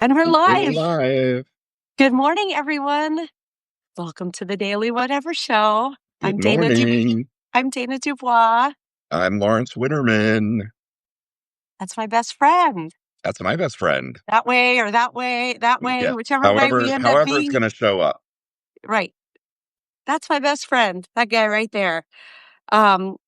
And we're We're live. live. Good morning, everyone. Welcome to the Daily Whatever Show. Good morning. I'm Dana Dubois. I'm Lawrence Winterman. That's my best friend. That's my best friend. That way or that way, Yeah. whichever way we end up However it's being. going to show up. Right. That's my best friend. That guy right there.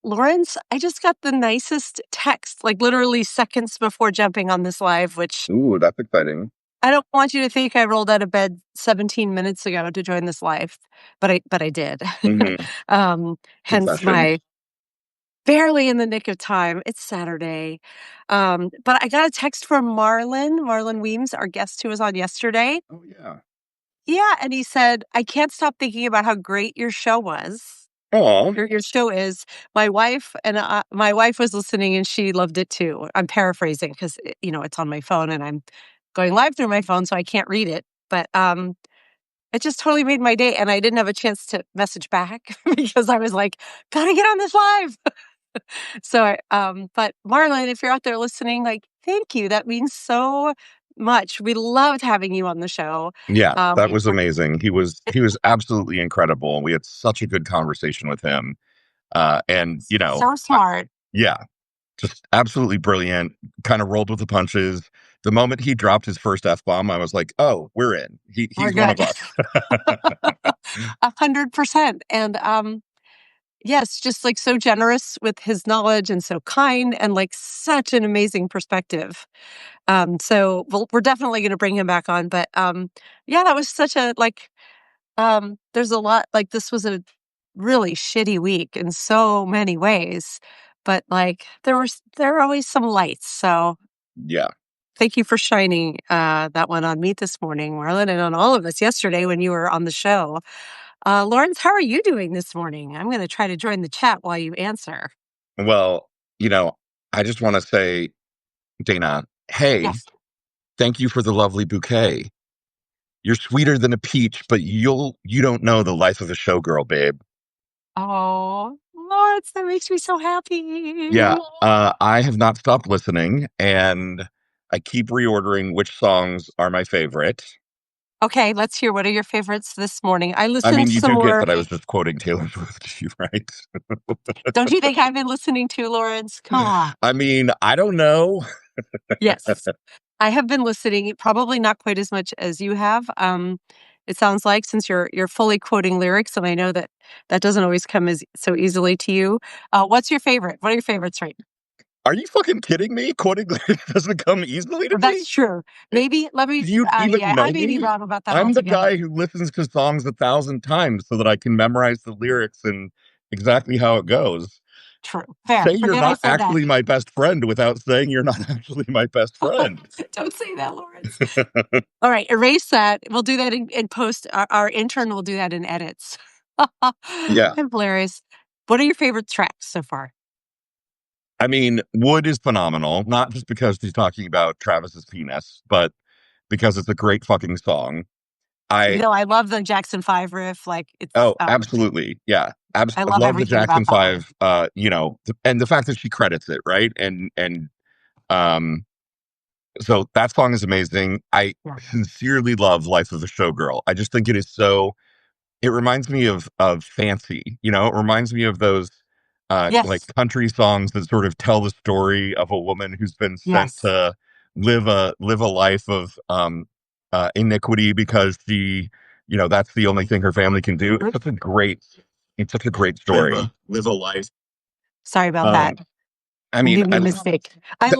Lawrence, I just got the nicest text, like literally seconds before jumping on this live, which Ooh, that's exciting. I don't want you to think I rolled out of bed 17 minutes ago to join this live, but I did. Mm-hmm. Hence Confession. my barely in the nick of time. It's Saturday. But I got a text from Marlon Weems, our guest who was on yesterday. Oh, yeah. Yeah, and he said, "I can't stop thinking about how great your show was. Oh, Your show is." My wife was listening and she loved it too. I'm paraphrasing because it's on my phone and I'm going live through my phone, so I can't read it. But it just totally made my day, and I didn't have a chance to message back because I was like, "Gotta get on this live." So, but Marlon, if you're out there listening, like, thank you. That means so much. We loved having you on the show. yeah. That We was were amazing. He was absolutely incredible. We had such a good conversation with him. And, so smart. yeah, just absolutely brilliant. Kind of rolled with the punches. The moment he dropped his first F-bomb, I was like, oh, we're in. We're He's one good. of us. 100%. And yes, just like so generous with his knowledge and so kind and like such an amazing perspective. So we're definitely going to bring him back on. But yeah, that was such a there's a lot, like, this was a really shitty week in so many ways, but like there are always some lights. So Yeah. thank you for shining that one on me this morning, Marlon, and on all of us yesterday when you were on the show. Lawrence, how are you doing this morning? I'm going to try to join the chat while you answer. Well, you know, I just want to say, Dana, hey, Yes. thank you for the lovely bouquet. You're sweeter than a peach, but you don't know the life of a showgirl, babe. Oh, Lawrence, that makes me so happy. Yeah, I have not stopped listening, and I keep reordering which songs are my favorite. Okay, let's hear, what are your favorites this morning? I I listened mean, you some do get more. that I was just quoting Taylor Swift to you, right? Don't you think I've been listening to, Lawrence? Come on. I mean, I don't know. Yes. I have been listening, probably not quite as much as you have. It sounds like, since you're fully quoting lyrics, and I know that that doesn't always come as so easily to you. What's your favorite? What are your favorites right now? Are you fucking kidding me? Quoting doesn't come easily to That's me. true. Maybe let me. Do you even Yeah, know I may be me? wrong about that I'm the altogether. guy who listens to songs 1,000 times so that I can memorize the lyrics and exactly how it goes. True. Fair. Say you're Forget I not said that. actually my best friend without saying you're not actually my best friend. Don't say that, Lawrence. All right, erase that. We'll do that in post. Our intern will do that in edits. Yeah. I'm hilarious. What are your favorite tracks so far? I mean, Wood is phenomenal, not just because he's talking about Travis's penis, but because it's a great fucking song. I I love the Jackson 5 riff. Like, it's Oh, absolutely. Yeah. I I love love the everything Jackson about that one. 5, and the fact that she credits it, right? And um so that song is amazing. I Yeah. sincerely love Life of a Showgirl. I just think it is so. It reminds me of Fancy. It reminds me of those like Yes. country songs that sort of tell the story of a woman who's been sent Yes. to live a life of iniquity because that's the only thing her family can do. It's such a great story. Live a life. Sorry about that. Um, I mean, New mistake. I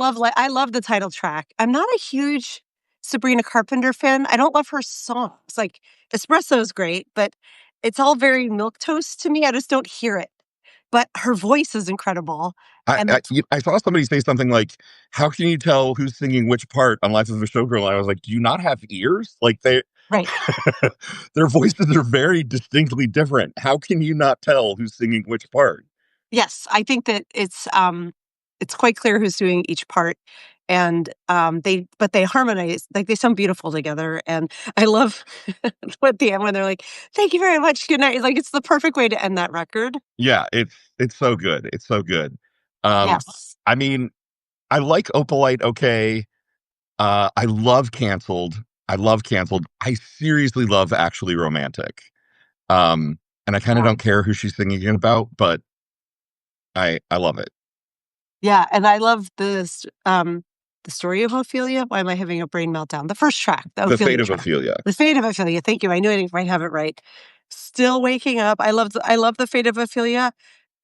love the title track. I'm not a huge Sabrina Carpenter fan. I don't love her songs. Like, Espresso is great, but it's all very milquetoast to me. I just don't hear it. But her voice is incredible. I, And I, that's you- I saw somebody say something like, "How can you tell who's singing which part on Life of a Showgirl?" And I was like, "Do you not have ears? Like right. their voices are very distinctly different. How can you not tell who's singing which part?" Yes, I think that it's quite clear who's doing each part, and they harmonize, like, they sound beautiful together. And I love at the end when they're like, "Thank you very much, good night." Like, it's the perfect way to end that record. Yeah, it's so good. It's so good. Um, Yes. I mean, I like Opalite. Okay, I love Canceled. I love Canceled. I seriously love Actually Romantic. And I kind of Yeah. don't care who she's singing it about, but I love it. Yeah, and I love the story of Ophelia. Why am I having a brain meltdown? The first track, the The Fate Ophelia of track. Ophelia. The Fate of Ophelia. Thank you. I knew I might have it right. Still waking up. I love the Fate of Ophelia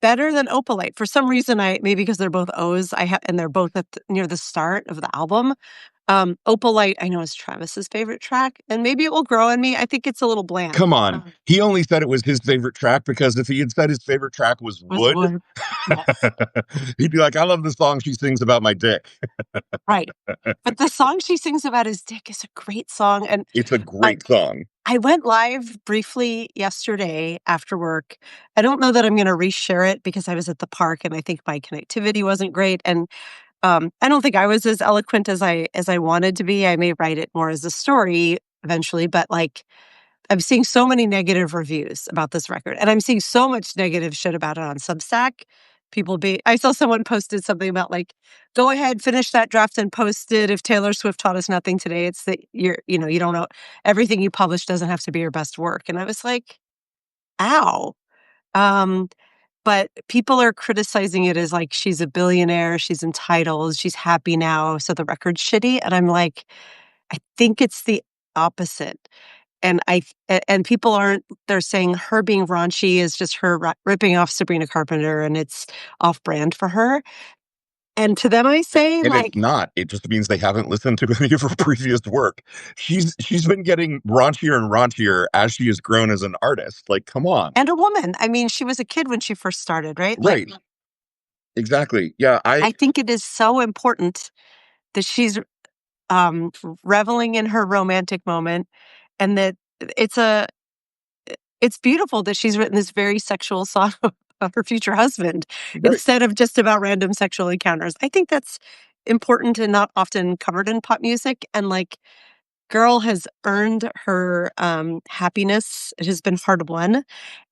better than Opalite. For some reason, I maybe because they're both O's, and they're both near the start of the album. Opalite, I know is Travis's favorite track, and maybe it will grow on me. I think it's a little bland. Come on. He only said it was his favorite track because if he had said his favorite track was Was Wood, one. Yes. he'd be like, I love the song she sings about my dick. Right. But the song she sings about his dick is a great song. And It's a uh, great song. I went live briefly yesterday after work. I don't know that I'm going to reshare it because I was at the park and I think my connectivity wasn't great. And I don't think I was as eloquent as I wanted to be. I may write it more as a story eventually, but like I'm seeing so many negative reviews about this record, and I'm seeing so much negative shit about it on Substack. I saw someone posted something about like, go ahead, finish that draft and post it. If Taylor Swift taught us nothing today, it's that you don't know everything you publish doesn't have to be your best work. And I was like, ow. Um, but people are criticizing it as like she's a billionaire, she's entitled, she's happy now, so the record's shitty. And I'm like, I think it's the opposite. And people aren't, they're saying her being raunchy is just her ripping off Sabrina Carpenter and it's off brand for her. And to them, I say, And it's like, not. It just means they haven't listened to any of her previous work. She's been getting raunchier and raunchier as she has grown as an artist. Like, come on. and a woman. I mean, she was a kid when she first started, right? Like, Right. Exactly. Yeah, I think it is so important that she's um, reveling in her romantic moment and that it's a, it's beautiful that she's written this very sexual song of her future husband right. instead of just about random sexual encounters. I think that's important and not often covered in pop music. And like, girl has earned her happiness. It has been hard won,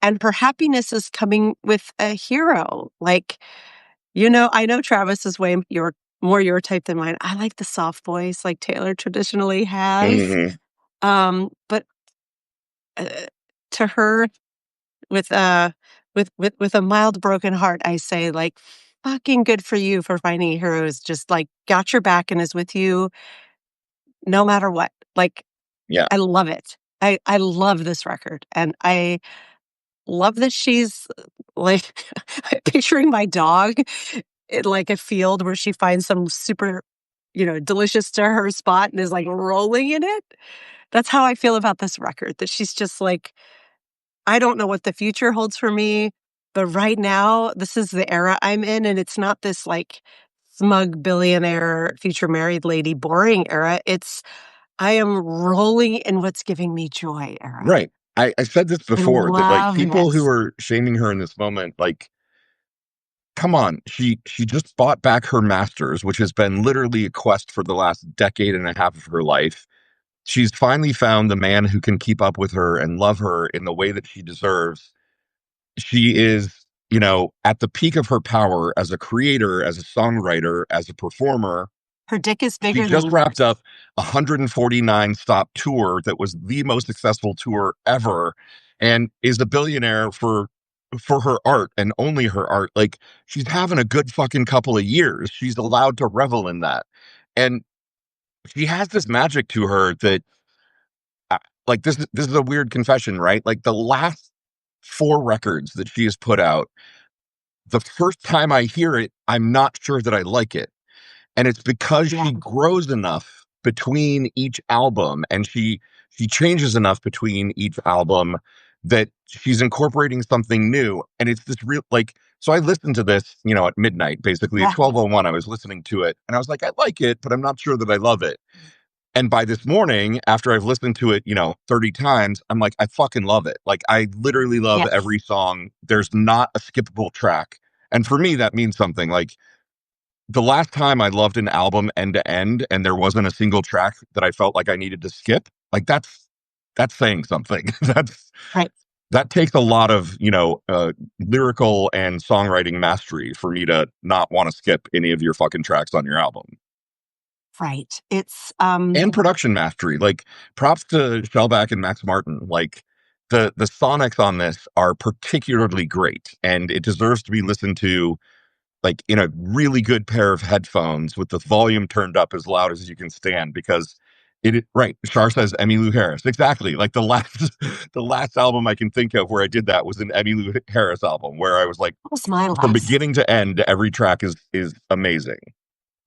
and her happiness is coming with a hero. Like, I know Travis is way more your type than mine. I like the soft voice, like Taylor traditionally has. Mhm. But uh, to her, with with a mild broken heart, I say like, fucking good for you for finding a hero who's just like got your back and is with you no matter what. Like, Yeah. I love it. I love this record, and I love that she's like picturing my dog in like a field where she finds some super, delicious to her spot and is like rolling in it. That's how I feel about this record. That she's just like, I don't know what the future holds for me, but right now, this is the era I'm in. And it's not this like smug billionaire, future married lady, boring era. I am rolling in what's giving me joy era. Right. I said this I before that like love people who this. are shaming her in this moment, like, come on. She just bought back her master's, which has been literally a quest for the last decade and a half of her life. She's finally found the man who can keep up with her and love her in the way that she deserves. She is, at the peak of her power as a creator, as a songwriter, as a performer. Her dick is She bigger just than wrapped up a 149 stop tour that was the most successful tour ever and is a billionaire for her art and only her art. Like, she's having a good fucking couple of years. She's allowed to revel in that. And she has this magic to her that uh, like this is a weird confession, right? Like the last four records that she has put out, the first time I hear it, I'm not sure that I like it. And it's because Yeah. she grows enough between each album and she changes enough between each album that she's incorporating something new. And it's this real like so I listened to this, at midnight, basically at Yeah. 12:01 I was listening to it and I was like, I like it, but I'm not sure that I love it. And by this morning, after I've listened to it, 30 times, I'm like, I fucking love it. Like, I literally love Yes. every song. There's not a skippable track. And for me, that means something. Like, the last time I loved an album end to end and there wasn't a single track that I felt like I needed to skip, like, that's saying something. Right. That takes a lot of, lyrical and songwriting mastery for me to not want to skip any of your fucking tracks on your album. Right. It's and production mastery. Like, props to Shellback and Max Martin. Like, the sonics on this are particularly great, and it deserves to be listened to like in a really good pair of headphones with the volume turned up as loud as you can stand, because right. Shar says Emmylou Harris. Exactly. Like, the last the last album I can think of where I did that was an Emmylou Harris album, where I was like, what was my from last? beginning to end, every track is amazing.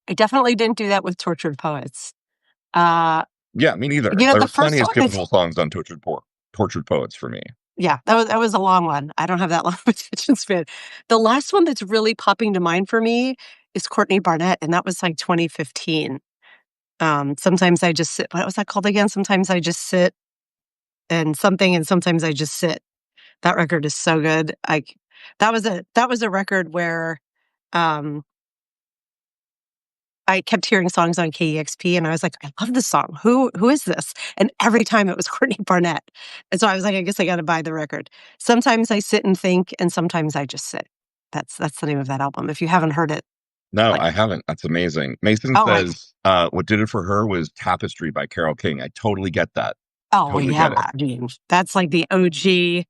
I definitely didn't do that with Tortured Poets. Uh Yeah, me neither. you know, There the are plenty first of one is skippable songs on Tortured Poets for me. yeah, that was a long one. I don't have that long of attention span. The last one that's really popping to mind for me is Courtney Barnett, and that was like 2015. Sometimes I just sit. What was that called again? Sometimes I just sit and sometimes I just sit. That record is so good. That was a record where um, I kept hearing songs on KEXP, and I was like, I love this song. Who is this? And every time it was Courtney Barnett, and so I was like, I guess I got to buy the record. Sometimes I sit and think, and sometimes I just sit. That's the name of that album. If you haven't heard it, No, like I haven't. That's amazing. Mason oh, says what did it for her was Tapestry by Carole King. I totally get that. oh Totally yeah, get it. I mean that's like the OG.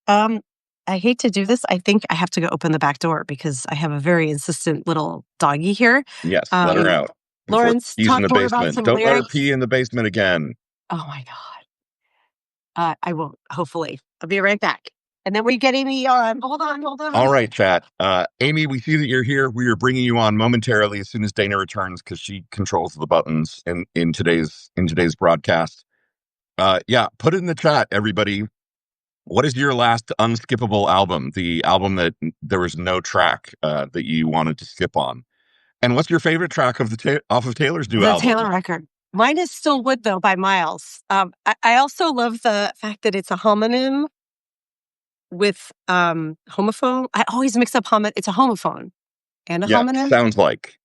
Um, I hate to do this. I think I have to go open the back door because I have a very insistent little doggy here. Yes, let her Um, out before Lawrence, pees in talk the more about basement. some Don't let her lyrics. pee in the basement again. Oh my God. I won't, hopefully. I'll be right back. And then we get Amie on. Hold on, hold All on. right, chat. Amie, we see that you're here. We are bringing you on momentarily as soon as Dana returns, because she controls the buttons in today's broadcast. Yeah, put it in the chat, everybody. What is your last unskippable album? The album that there was no track that you wanted to skip on? And what's your favorite track of off of Taylor's new The album? Taylor record. Mine is Still Wood, though, by Miles. I also love the fact that it's a homonym with homophone. I always mix up it's a homophone and a Yeah, homonym. sounds like.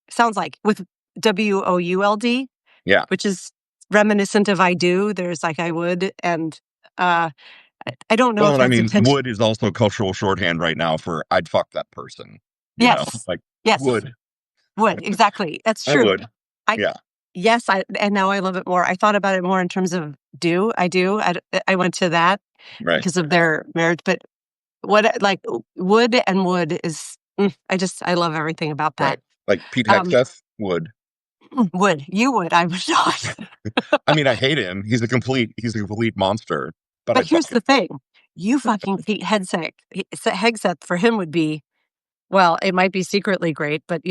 Sounds like with WOULD, Yeah. which is reminiscent of I do. There's like I would, and uh, I don't know Well, if and I that's mean, intentional. would is also cultural shorthand right now for I'd fuck that person. You know, Yes, like, yes, would. would exactly. That's I true. would. I Yeah, yes, and now I love it more. I thought about it more in terms of do I do. I went to that right, because of their marriage, but what like would is I love everything about that. right. Like Pete Um, Hegseth would. would I would not. I mean, I hate him. He's a complete monster. But But I'd here's fuck him. the thing: you fucking Pete Hegseth for him would be well. It might be secretly great, but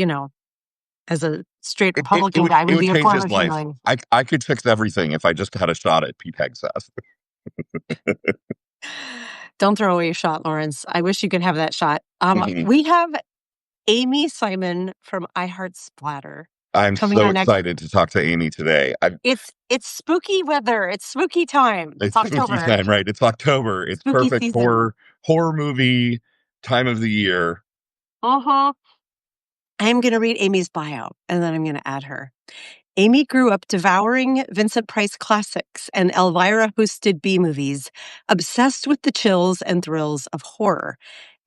as a straight It, it, it Republican would guy, it would would be a change form his of life. healing. I could fix everything if I just had a shot at Pete Hegseth. Don't throw away your shot, Lawrence. I wish you could have that shot. Mhm. We have Amie Simon from iHeart Splatter I'm coming so on next. excited to talk to Amie today. It's spooky weather. It's spooky time. It's It's spooky October. time, right? It's October. It's Spooky perfect season. horror movie time of the year. Uh-huh. I'm going to read Amy's bio, and then I'm going to add her. Amie grew up devouring Vincent Price classics and Elvira hosted B movies, obsessed with the chills and thrills of horror.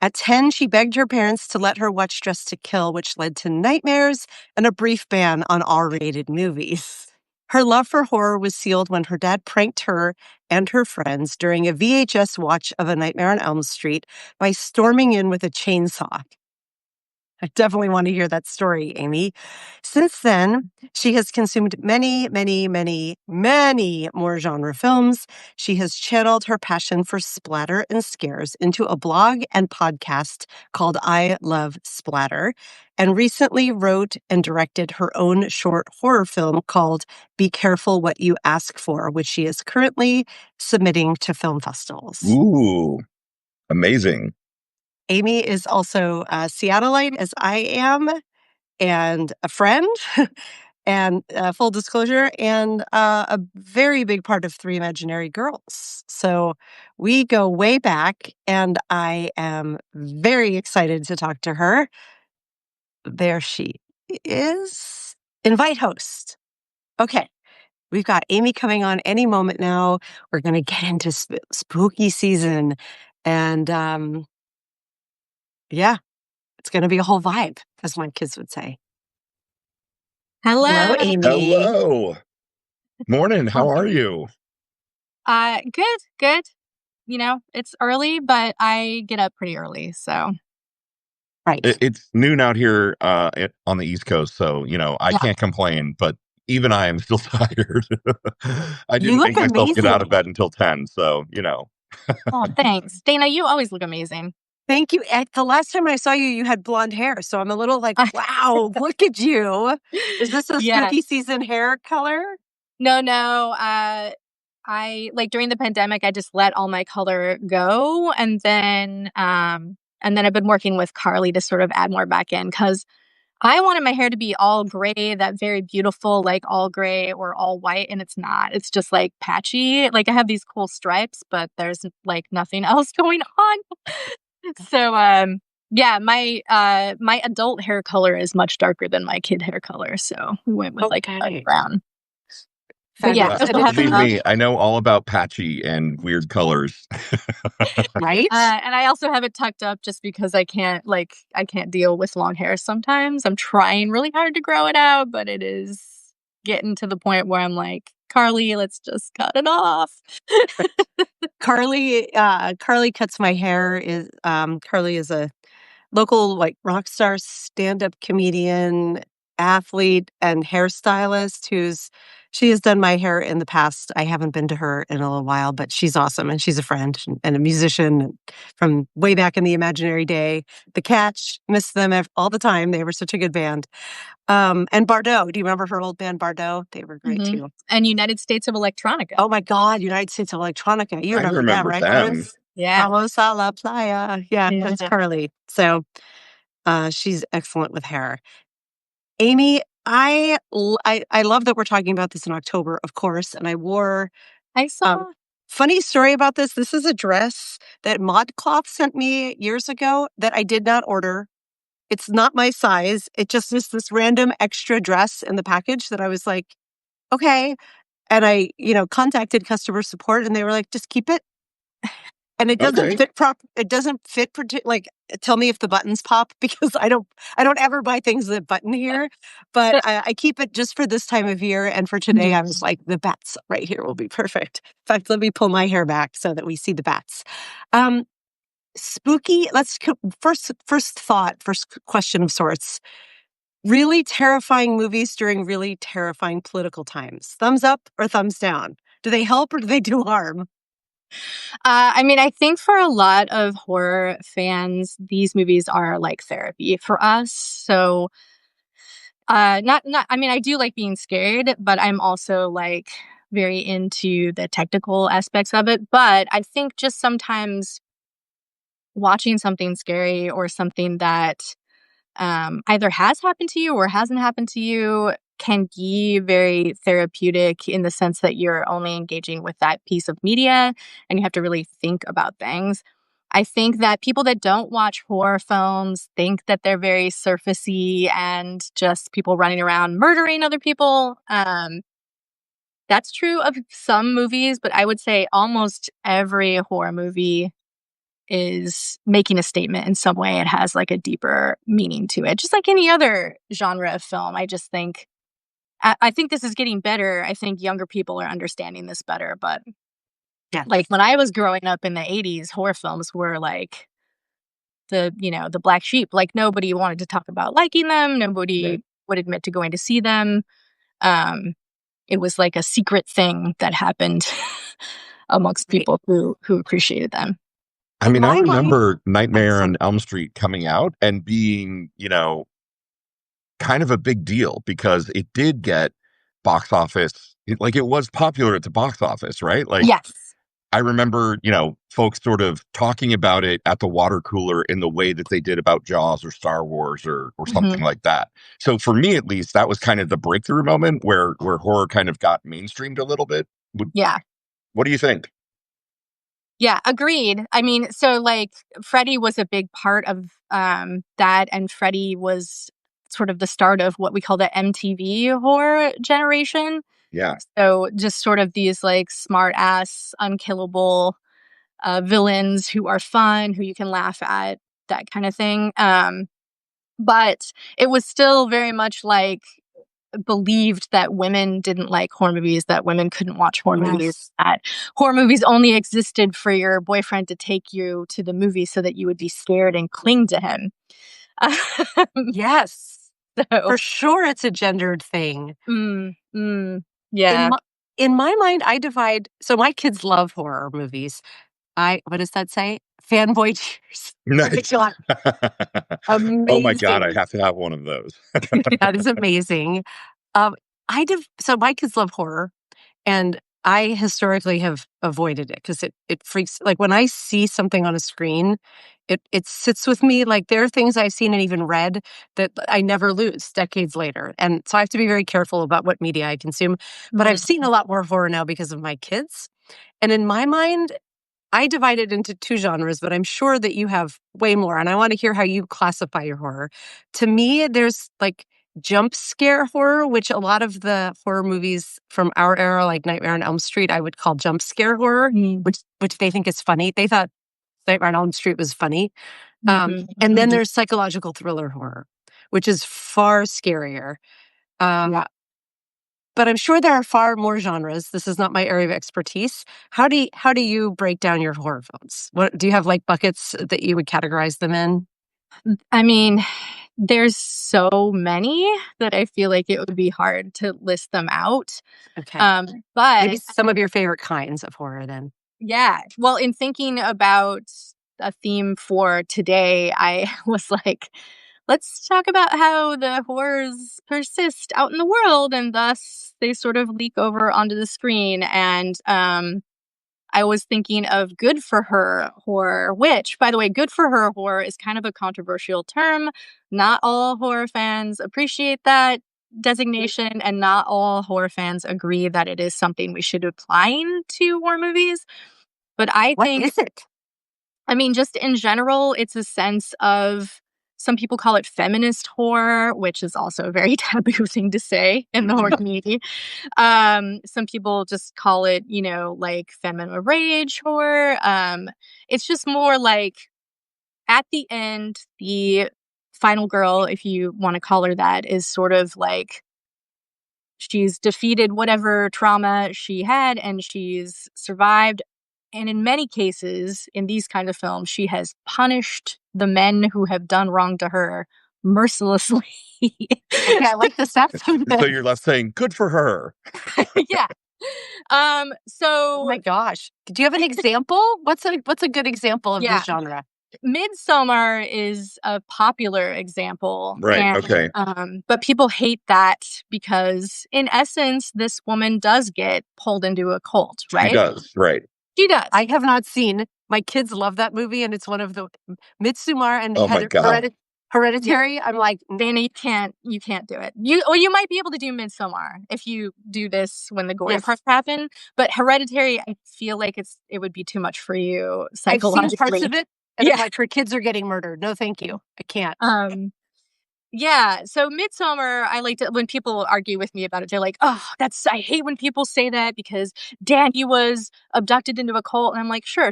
At 10, she begged her parents to let her watch Dressed to Kill, which led to nightmares and a brief ban on R-rated movies. Her love for horror was sealed when her dad pranked her and her friends during a VHS watch of A Nightmare on Elm Street by storming in with a chainsaw. I definitely want to hear that story, Amie. Since then, she has consumed many, many, many, many more genre films. She has channeled her passion for splatter and scares into a blog and podcast called I Love Splatter, and recently wrote and directed her own short horror film called Be Careful What You Ask For, which she is currently submitting to film festivals. Ooh, amazing. Amie is also a Seattleite, as I am, and a friend, and full disclosure, and a very big part of Three Imaginary Girls. So we go way back, and I am very excited to talk to her. There she is. Invite host. Okay, we've got Amie coming on any moment now. We're going to get into spooky season, and yeah, it's going to be a whole vibe, as my kids would say. Hello, Hello. Amie. Hello. Morning. How are you? Good, good. You know, it's early, but I get up pretty early, so Right. It's noon out here on the East Coast, so I yeah. can't complain. But even I am still tired. I You didn't look make myself get out of amazing. bed until 10, so. Oh, thanks. Dana, you always look amazing. Thank you. The last time I saw you, you had blonde hair. So I'm a little like, wow, look at you. Is this a Yeah. spooky season hair color? No. I like during the pandemic, I just let all my color go, and then I've been working with Carly to sort of add more back in because I wanted my hair to be all gray, that very beautiful, like all gray or all white, and it's not. It's just like patchy. Like I have these cool stripes, but there's like nothing else going on. So yeah, my adult hair color is much darker than my kid hair color, so we went with like a Okay. brown. But yeah, Fabulous. I And still it's have it Believe up. me, I know all about patchy and weird colors. right. And I also have it tucked up just because I can't deal with long hair sometimes. I'm trying really hard to grow it out, but it is getting to the point where I'm like, Carly, let's just cut it off. Carly cuts my hair. Carly is a local like rock star stand-up comedian, athlete, and hairstylist she has done my hair in the past. I haven't been to her in a little while, but she's awesome and she's a friend and a musician from way back in the imaginary day. The Catch, miss them all the time. They were such a good band. And Bardot, do you remember her old band Bardot? They were great hmm too. And United States of Electronica. Oh my God, United States of Electronica. You I remember them, remember right, them. Lois? Yeah. Vamos a la playa. Yeah, that's Yeah. Carly. So she's excellent with hair. Amie, I love that we're talking about this in October, of course. And I wore I um, saw. funny story about this. This is a dress that ModCloth sent me years ago that I did not order. It's not my size. It just is this random extra dress in the package that I was like, okay. And I, contacted customer support and they were like, just keep it. And it doesn't Okay. fit it doesn't fit like tell me if the buttons pop because I don't ever buy things that button here, but I keep it just for this time of year. And for today, Mhm. I was like, the bats right here will be perfect. In fact, let me pull my hair back so that we see the bats. Um, Spooky. First thought, first question of sorts. Really terrifying movies during really terrifying political times. Thumbs up or thumbs down? Do they help or do they do harm? I mean, I think for a lot of horror fans, these movies are like therapy for us. So, not. I mean, I do like being scared, but I'm also like very into the technical aspects of it. But I think just sometimes watching something scary or something that either has happened to you or hasn't happened to you can be very therapeutic in the sense that you're only engaging with that piece of media and you have to really think about things. I think that people that don't watch horror films think that they're very surfacey and just people running around murdering other people. That's true of some movies, but I would say almost every horror movie is making a statement in some way. It has like a deeper meaning to it, just like any other genre of film. I just think I think this is getting better. I think younger people are understanding this better. But Yeah. like when I was growing up in the '80s, horror films were like the black sheep. Like nobody wanted to talk about liking them. Yeah. Nobody would admit to going to see them. Um, it was like a secret thing that happened amongst Right. people who appreciated them. I In mean, I my mind, remember I'm Nightmare sorry. on Elm Street coming out and being, kind of a big deal because it did get box office. It was popular at the box office, right? Like, Yes. I remember, folks sort of talking about it at the water cooler in the way that they did about Jaws or Star Wars or hmm something like that. So for me, at least, that was kind of the breakthrough moment where horror kind of got mainstreamed a little bit. Yeah. What do you think? Yeah, agreed. I mean, so like Freddie was a big part of that, and Freddie was sort of the start of what we call the MTV horror generation. Yeah. So just sort of these like smart ass, unkillable villains who are fun, who you can laugh at, that kind of thing. But it was still very much like believed that women didn't like horror movies, that women couldn't watch horror movies, Yes. that horror movies only existed for your boyfriend to take you to the movie so that you would be scared and cling to him. Yes. So, For sure it's a gendered thing. yeah. In my mind, I divide so my kids love horror movies. What does that say? Fanboy cheers. Oh my Nice. God. Oh my God, I Amazing. have to have one of those. That is amazing. So my kids love horror, and I historically have avoided it because it freaks. Like when I see something on a screen, it sits with me. Like there are things I've seen and even read that I never lose decades later, and so I have to be very careful about what media I consume. But I've seen a lot more horror now because of my kids, and in my mind, I divide it into two genres, but I'm sure that you have way more. And I want to hear how you classify your horror. To me, there's like jump scare horror, which a lot of the horror movies from our era, like Nightmare on Elm Street, I would call jump scare horror, which they think is funny. They thought Nightmare on Elm Street was funny. And then there's psychological thriller horror, which is far scarier. But I'm sure there are far more genres. This is not my area of expertise. How do you break down your horror films? What do you have like buckets that you would categorize them in? I mean, there's so many that I feel like it would be hard to list them out. Okay. But Maybe some of your favorite kinds of horror then. yeah, well, in thinking about a theme for today, I was like, let's talk about how the horrors persist out in the world and thus they sort of leak over onto the screen. And I was thinking of good for her horror, which, by the way, good for her horror is kind of a controversial term. Not all horror fans appreciate that designation, and not all horror fans agree that it is something we should apply to horror movies. But I What think, is it? I mean, just in general, it's a sense of some people call it feminist horror, which is also a very taboo thing to say in the horror community. Some people just call it, like feminine rage horror. It's just more like at the end, the final girl, if you want to call her that, is sort of like she's defeated whatever trauma she had and she's survived. And in many cases, in these kind of films, she has punished the men who have done wrong to her mercilessly. Okay, I like the sound. So you're left saying, good for her. Yeah. Oh So my gosh. Do you have an example? What's a good example of yeah, this genre? Midsommar is a popular example. Right. And, Okay. but people hate that because, in essence, this woman does get pulled into a cult, right? She does. Right. She does. I have not seen. My kids love that movie, and it's one of the Midsommar and Oh my God. Hereditary. I'm like, Dana, you can't do it. You might be able to do Midsommar if you do this when the gory parts happen. But Hereditary, I feel like it would be too much for you I've psychologically. seen parts of it, and I'm like, her kids are getting murdered. No, thank you. I can't. Yeah. So Midsommar, I like to, when people argue with me about it, they're like, oh, I hate when people say that because Danny was abducted into a cult. And I'm like, sure.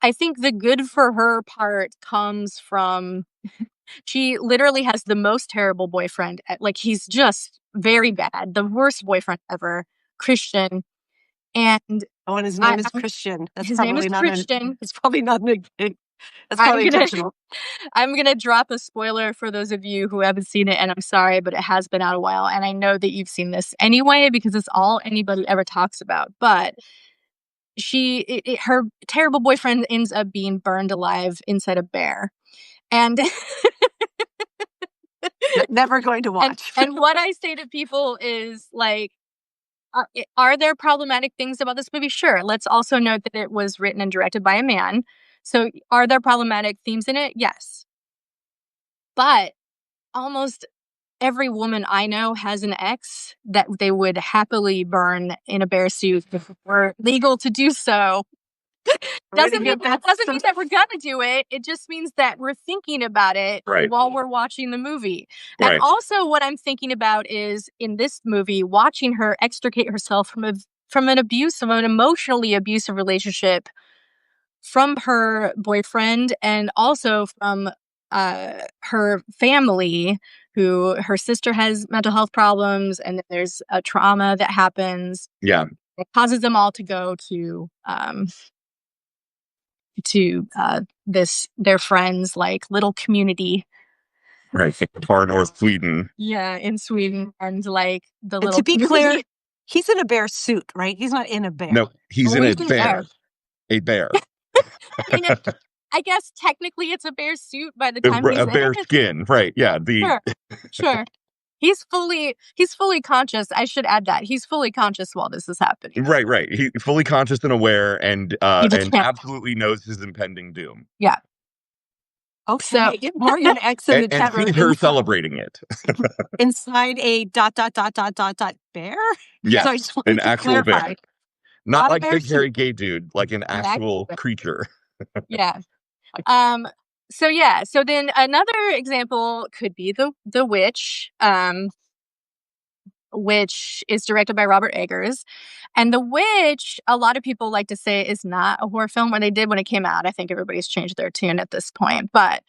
I think the good for her part comes from she literally has the most terrible boyfriend. Like, he's just very bad, the worst boyfriend ever, Christian. And his name is Christian. His name is Christian. It's probably not that's probably intentional. I'm going to drop a spoiler for those of you who haven't seen it, and I'm sorry, but it has been out a while, and I know that you've seen this anyway because it's all anybody ever talks about. But her terrible boyfriend ends up being burned alive inside a bear. And never going to watch. And what I say to people is like, are there problematic things about this movie? Sure. Let's also note that it was written and directed by a man. So are there problematic themes in it? Yes. But almost every woman I know has an ex that they would happily burn in a bear suit if it were legal to do so. Doesn't mean that we're gonna do it. It just means that we're thinking about it while we're watching the movie. Right. And also what I'm thinking about is in this movie, watching her extricate herself from an emotionally abusive relationship from her boyfriend and also from her family, who her sister has mental health problems, and then there's a trauma that happens. Yeah. It causes them all to go to this their friends like little community. Right. Far north Sweden. Yeah, in Sweden, and like the And little to be community. clear, he's in a bear suit, right? He's not in a bear. No, he's in Well, a he's in a bear. bear. A bear. I mean, I guess technically it's a bear suit by the time he's A in bear it. skin. Right. Yeah. Sure. He's fully conscious. I should add that. He's fully conscious while this is happening. Right. He fully conscious and aware and He just can't. absolutely knows his impending doom. Yeah. Okay. Morgan X in the chat room. And her celebrating it. Inside a ... bear? Yes. So I just wanted An to actual clarify. bear. Not Not a like bear big hairy suit. gay dude, like an actual creature. Yeah. So yeah. So then another example could be the Witch, which is directed by Robert Eggers. And The Witch, a lot of people like to say, is not a horror film, or they did when it came out. I think everybody's changed their tune at this point. But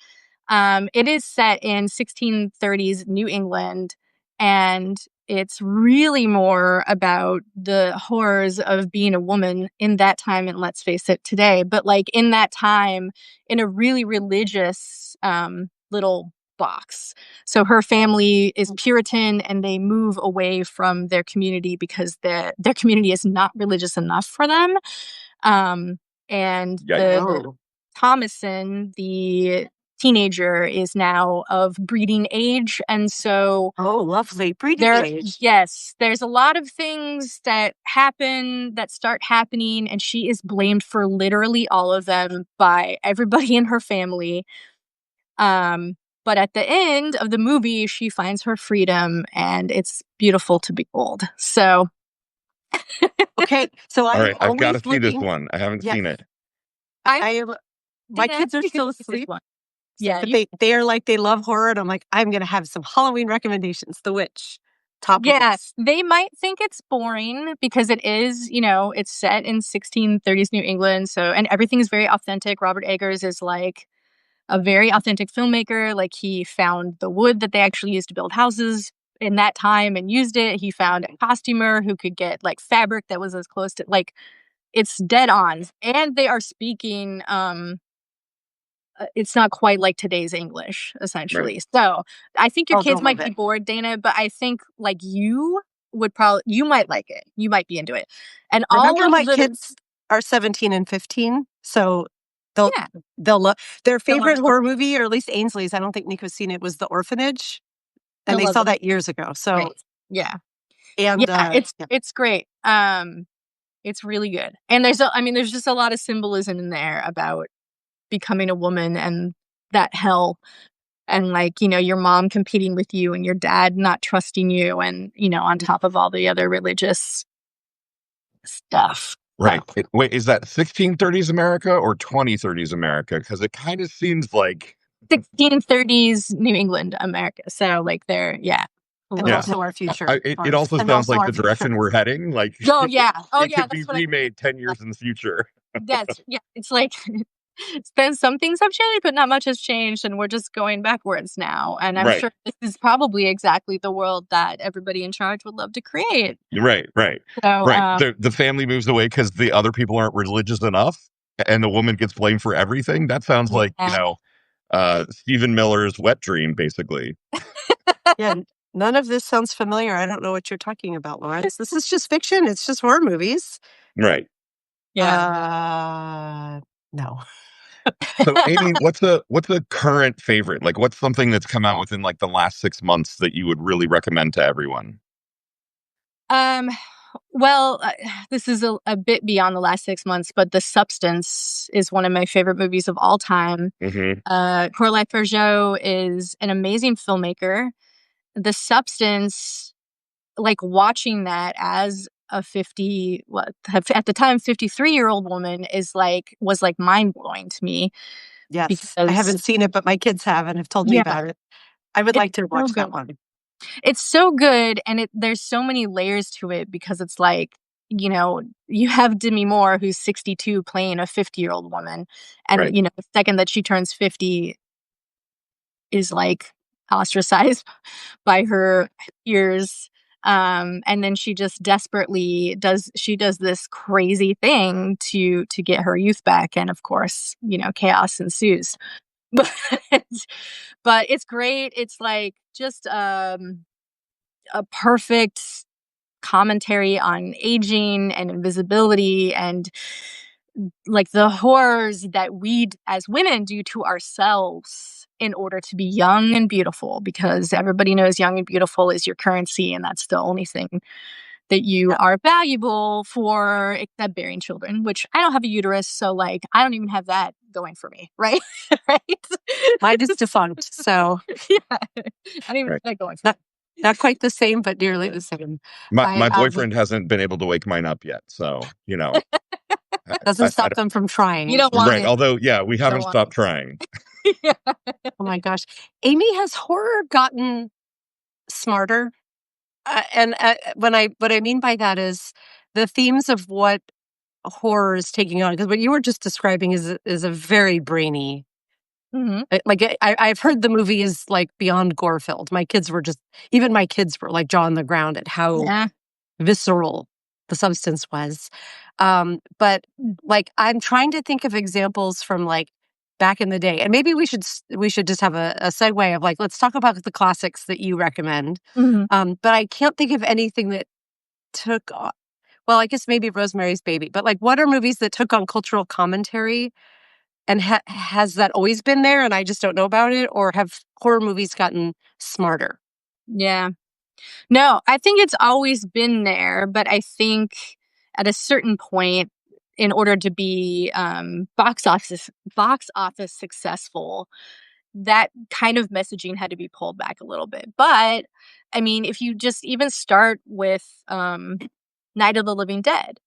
it is set in 1630s New England, and it's really more about the horrors of being a woman in that time, and let's face it, today. But like in that time, in a really religious little box. So her family is Puritan, and they move away from their community because their community is not religious enough for them. And the Thomason, the teenager, is now of breeding age, and so lovely breeding age. Yes, there's a lot of things that start happening, and she is blamed for literally all of them by everybody in her family. But at the end of the movie, she finds her freedom, and it's beautiful to behold. So, okay, so all right, I've got to see this looking... one. I haven't seen it. My kids are still asleep. Yeah, but they are like, they love horror, and I'm like, I'm gonna have some Halloween recommendations. The Witch, top. Yes, they might think it's boring because it is, it's set in 1630s New England, so, and everything is very authentic. Robert Eggers is like a very authentic filmmaker. Like, he found the wood that they actually used to build houses in that time and used it. He found a costumer who could get like fabric that was as close to, like, it's dead on. And they are speaking, it's not quite like today's English, essentially. Right. So I think your kids might be bored, Dana, but I think like you might like it. You might be into it. And remember, my kids are 17 and 15, so they'll love their favorite horror movie, or at least Ainsley's. I don't think Nico's seen it. Was The Orphanage, and they saw that years ago. So right. Yeah, and it's great. It's really good, and there's just a lot of symbolism in there about becoming a woman and that hell, and like, your mom competing with you and your dad not trusting you, and on top of all the other religious stuff. Right. Wait, is that 1630s America or 2030s America? Because it kind of seems like 1630s New England America. So like they're and also our future. It also sounds like the direction we're heading. Like, it could be remade 10 years in the future. It's like then some things have changed, but not much has changed, and we're just going backwards now. And I'm sure this is probably exactly the world that everybody in charge would love to create. Right. So, the family moves away because the other people aren't religious enough, and the woman gets blamed for everything. That sounds like, Stephen Miller's wet dream, basically. Yeah, none of this sounds familiar. I don't know what you're talking about, Lawrence. This is just fiction. It's just horror movies. Right. Yeah. No. So, Amie, what's a current favorite? Like, what's something that's come out within like the last 6 months that you would really recommend to everyone? Well, this is a bit beyond the last 6 months, but The Substance is one of my favorite movies of all time. Mm-hmm. Coralie Fargeau is an amazing filmmaker. The Substance, like, watching that as a 53-year-old woman was mind blowing to me. Yes, because I haven't seen it, but my kids have and have told me about it. I would like to watch that one. It's so good, and there's so many layers to it, because it's like, you have Demi Moore, who's 62, playing a 50-year-old woman, and the second that she turns 50 is like ostracized by her peers. And then she just desperately does this crazy thing to get her youth back, and of course, chaos ensues. But but it's great. It's like just a perfect commentary on aging and invisibility, and like the horrors that we as women do to ourselves in order to be young and beautiful, because everybody knows young and beautiful is your currency, and that's the only thing that you are valuable for, except bearing children, which I don't have a uterus, so like I don't even have that going for me, right? Right? Mine is defunct, so Yeah, I don't even have that going for me. not quite the same, but nearly the same. My boyfriend hasn't been able to wake mine up yet, so Doesn't stop them from trying. You don't want right. it. Although, yeah, we haven't want stopped it. trying. Yeah. Oh my gosh. Amie, has horror gotten smarter? And what I mean by that is the themes of what horror is taking on, because what you were just describing is a very brainy. Mhm. Like I've heard the movie is like beyond gore filled. Even my kids were like jaw on the ground at how Yeah. visceral the substance was. But like I'm trying to think of examples from like back in the day, and maybe we should just have a segue of like, let's talk about the classics that you recommend. Mhm. But I can't think of anything that took on, well, I guess maybe Rosemary's Baby, but like what are movies that took on cultural commentary, and has that always been there and I just don't know about it, or have horror movies gotten smarter? Yeah. No, I think it's always been there, but I think at a certain point, in order to be box office successful, that kind of messaging had to be pulled back a little bit. But I mean, if you just even start with Night of the Living Dead,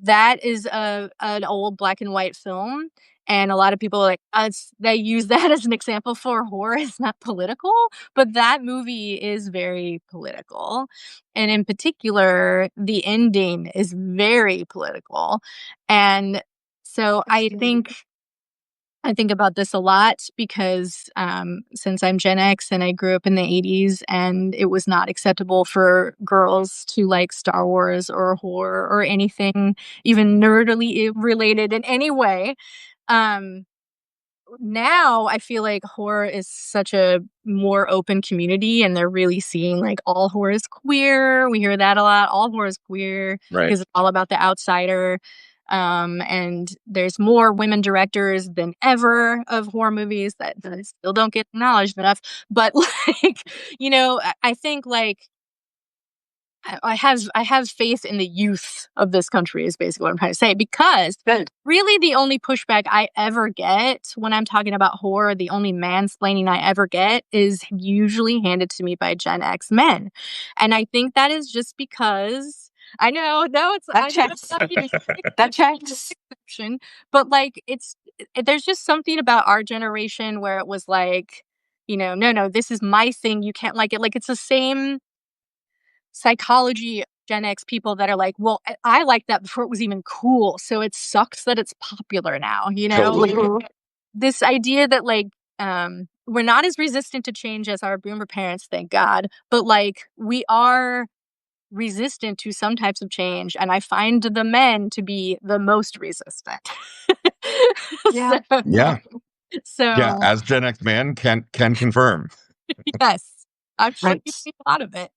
that is an old black and white film, and a lot of people are like, they use that as an example for horror. It's not political, but that movie is very political, and in particular, the ending is very political, and so I think about this a lot because since I'm Gen X and I grew up in the 80s, and it was not acceptable for girls to like Star Wars or horror or anything, even nerdily related in any way. Um, Now I feel like horror is such a more open community, and they're really seeing like all horror is queer. We hear that a lot. All horror is queer Right. because it's all about the outsider. And there's more women directors than ever of horror movies that still don't get acknowledged enough. But like, I think like I have faith in the youth of this country is basically what I'm trying to say, because Good. really the only pushback I ever get when I'm talking about horror, the only mansplaining I ever get is usually handed to me by Gen X men. And I think that is just because I know, no, it's That checks. That checks. exception, but like there's just something about our generation where it was like, no, this is my thing. You can't like it. Like it's the same psychology Gen X people that are like, well, I liked that before it was even cool, so it sucks that it's popular now, Totally. Like, this idea that like we're not as resistant to change as our boomer parents, thank God, but like we are resistant to some types of change, and I find the men to be the most resistant. Yeah. Yeah. Yeah. So As Gen X man can confirm. yes, I'm sure Right. you've seen a lot of it.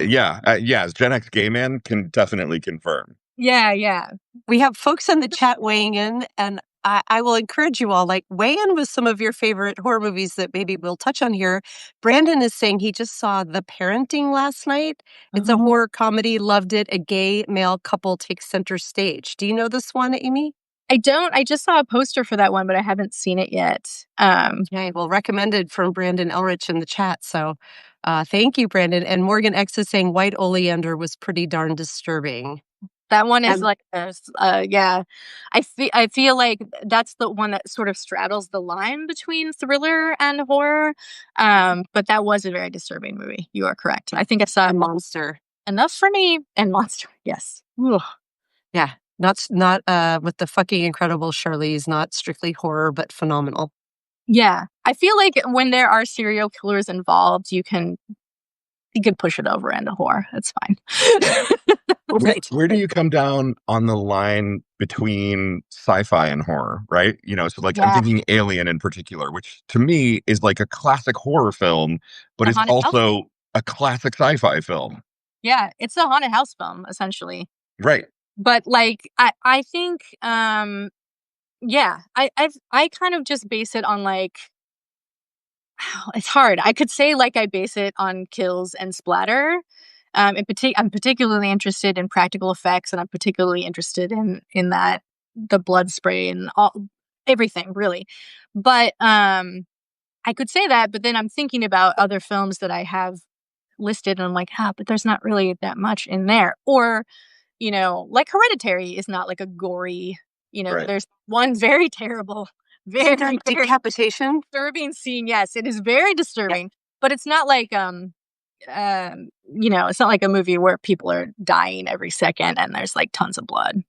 Yeah. As Gen X gay man can definitely confirm. Yeah. We have folks in the chat weighing in, and I will encourage you all, like, weigh in with some of your favorite horror movies that maybe we'll touch on here. Brandon is saying he just saw The Parenting last night. It's a horror comedy, loved it. A gay male couple takes center stage. Do you know this one, Amie? I don't. I just saw a poster for that one, but I haven't seen it yet. Okay, well, recommended from Brandon Elrich in the chat. So thank you, Brandon. And Morgan X is saying White Oleander was pretty darn disturbing. That one is And like, yeah. I feel like that's the one that sort of straddles the line between thriller and horror. But that was a very disturbing movie. You are correct. I think I saw Monster. Enough for Me and Monster. Yes. Ugh. Yeah, not with the fucking incredible Charlize, not strictly horror, but phenomenal. Yeah. I feel like when there are serial killers involved, you can push it over into horror. It's fine. Right. Where do you come down on the line between sci-fi and horror, right? So like I'm Yeah. thinking Alien in particular, which to me is like a classic horror film, but A is haunted house? also a classic sci-fi film. Yeah. It's a haunted house film, essentially. Right. But like I think yeah, I kind of just base it on like it's hard. I could say like I base it on kills and splatter. I'm particularly interested in practical effects, and I'm particularly interested in that the blood spray and everything really. But I could say that, but then I'm thinking about other films that I have listed, and I'm like, but there's not really that much in there. Or like Hereditary is not like a gory. Right. There's one very terrible, Isn't very there very decapitation? disturbing scene. Yes, it is very Yep. disturbing, but it's not like it's not like a movie where people are dying every second and there's like tons of blood.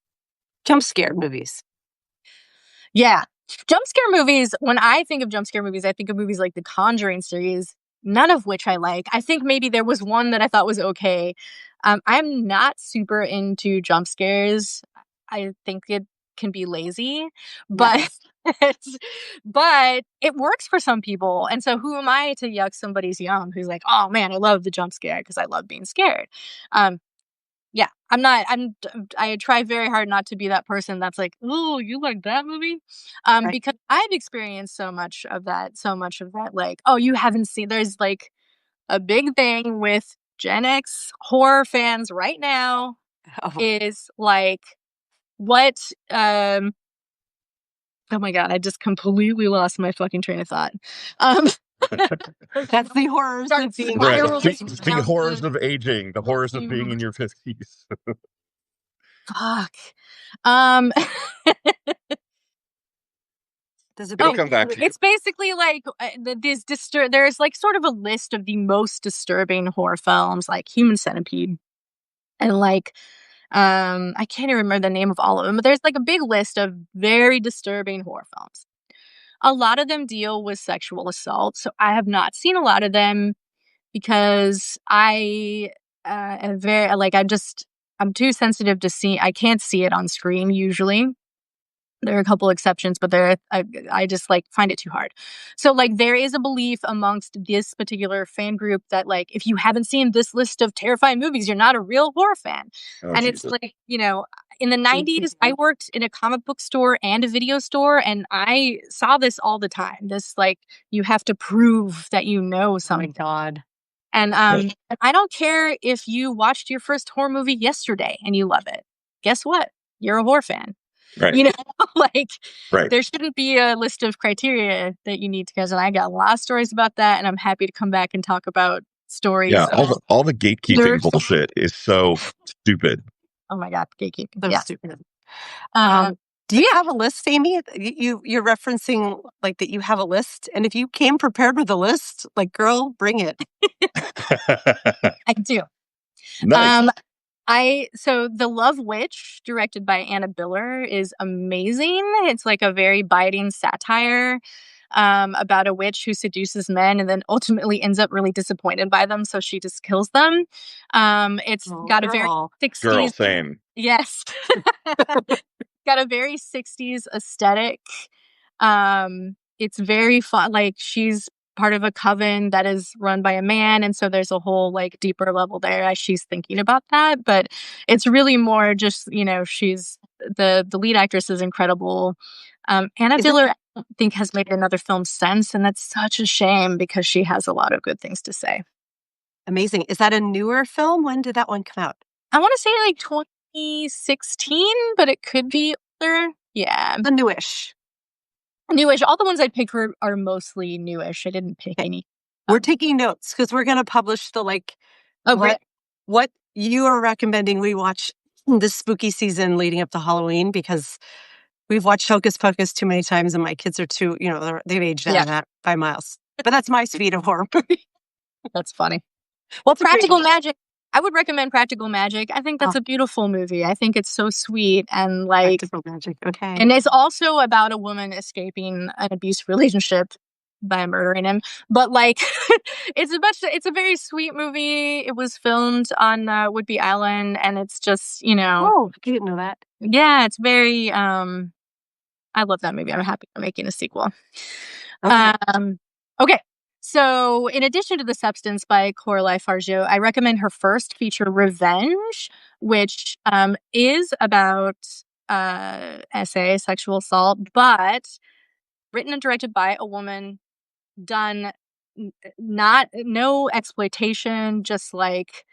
Jump scare movies. Yeah. Jump scare movies, when I think of jump scare movies, I think of movies like the Conjuring series, none of which I like. I think maybe there was one that I thought was okay. I'm not super into jump scares. I think it can be lazy, but but it works for some people. And so who am I to yuck somebody's yum who's like, oh man, I love the jump scare because I love being scared. Yeah, I try very hard not to be that person that's like, "Ooh, you like that movie?" Right. Because I've experienced so much of that, like, "Oh, you haven't seen." There's like a big thing with Gen X horror fans right now Oh, is like what oh my god, I just completely lost my fucking train of thought. Um that's the horrors Start of being Right. spiraling The down horrors of aging, the horrors of being in the your 50s. fuck. Um There's a It'll big come back to you. It's basically like there's like sort of a list of the most disturbing horror films, like Human Centipede, and like I can't even remember the name of all of them, but there's like a big list of very disturbing horror films. A lot of them deal with sexual assault, so I have not seen a lot of them because I am very like I'm too sensitive to see. I can't see it on screen usually. There are a couple exceptions, but I just like find it too hard. So like there is a belief amongst this particular fan group that like if you haven't seen this list of terrifying movies, you're not a real horror fan. Oh, And Jesus. it's like, in the 90s, I worked in a comic book store and a video store, and I saw this all the time. This like you have to prove that you know oh my something. god. And I don't care if you watched your first horror movie yesterday and you love it. Guess what? You're a horror fan. Right. Like Right. there shouldn't be a list of criteria that you need to guess. And I got a lot of stories about that, and I'm happy to come back and talk about stories. Yeah, all the gatekeeping There's- bullshit is so stupid. Oh my god, gatekeeping. They're Yeah. stupid. Do you have a list, Amie? You're referencing like that you have a list, and if you came prepared with a list, like girl, bring it. I do. Nice. So The Love Witch, directed by Anna Biller, is amazing. It's like a very biting satire about a witch who seduces men and then ultimately ends up really disappointed by them, so she just kills them. It's got a very 60s Girl, same. Yes. Got a very 60s aesthetic. It's very fun. Like she's part of a coven that is run by a man, and so there's a whole like deeper level there as she's thinking about that. But it's really more just she's the lead actress is incredible. Anna Biller, I don't think, has made another film since, and that's such a shame because she has a lot of good things to say. Amazing. Is that a newer film? When did that one come out? I want to say like 2016, but it could be older. Yeah, The newish. Newish. All the ones I picked are mostly newish. I didn't pick any. We're taking notes because we're going to publish the what you are recommending we watch this spooky season leading up to Halloween, because we've watched Hocus Pocus too many times and my kids are too, they've aged out of that by miles. But that's my speed of horror movie. That's funny. Well, Practical Magic. I would recommend Practical Magic. I think that's a beautiful movie. I think it's so sweet and like Practical Magic. Okay. And it's also about a woman escaping an abusive relationship by murdering him. But like, it's a very sweet movie. It was filmed on Whidbey Island, and it's just Oh, I didn't know that. yeah, it's very. I love that movie. I'm happy they're making a sequel. Okay. Okay. So, in addition to The Substance by Coralie Fargeau, I recommend her first feature, Revenge, which is about sexual assault, but written and directed by a woman, done not no exploitation, just like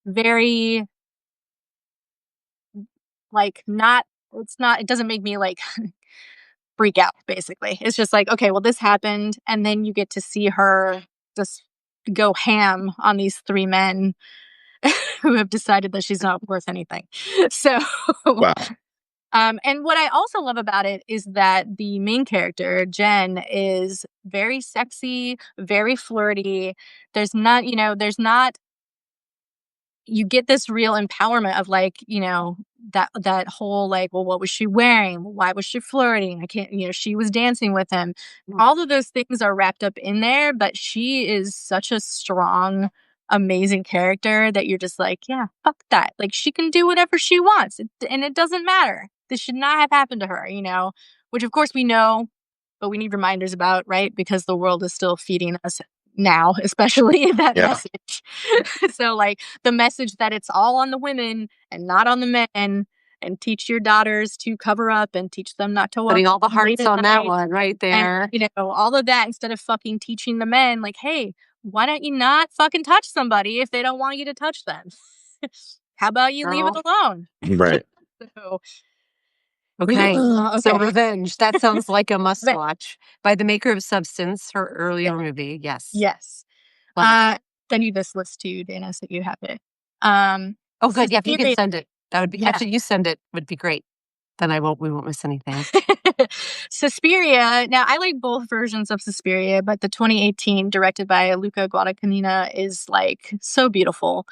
very like not it's not it doesn't make me like freak out, basically. It's just like, okay, well, this happened, and then you get to see her just go ham on these three men who have decided that she's not worth anything. So, Wow. and what I also love about it is that the main character, Jen, is very sexy, very flirty. There's not you get this real empowerment of like, that whole like, well, what was she wearing? Why was she flirting? I can't, she was dancing with him. All of those things are wrapped up in there, but she is such a strong, amazing character that you're just like, yeah, fuck that. Like she can do whatever she wants, and it doesn't matter. This should not have happened to her, which of course we know, but we need reminders about, right? Because the world is still feeding us now, especially that Yeah. message. So like the message that it's all on the women and not on the men, and teach your daughters to cover up and teach them not to walk Putting all the late hearts at on that night, one right and there. all of that, instead of fucking teaching the men like, hey, why don't you not fucking touch somebody if they don't want you to touch them? How about you leave it Girl. alone? Right. So, Okay. So okay. Revenge. That sounds like a must Revenge. watch by the maker of Substance, her earlier movie. Yes. Yes. Love it. Send you this list too, Dana, so you have it. Oh, good. Yeah, if you can Suspiria. send it, that would be Yeah. actually you send it would be great. Then we won't miss anything. Suspiria. Now, I like both versions of Suspiria, but the 2018, directed by Luca Guadagnino, is like so beautiful.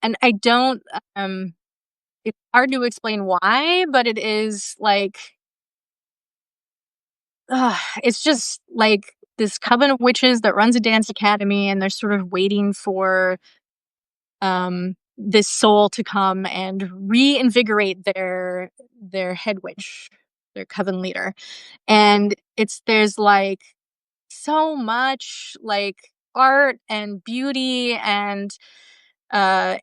And I don't. It's hard to explain why, but it is like, it's just like this coven of witches that runs a dance academy, and they're sort of waiting for this soul to come and reinvigorate their head witch, their coven leader. And there's like so much like art and beauty and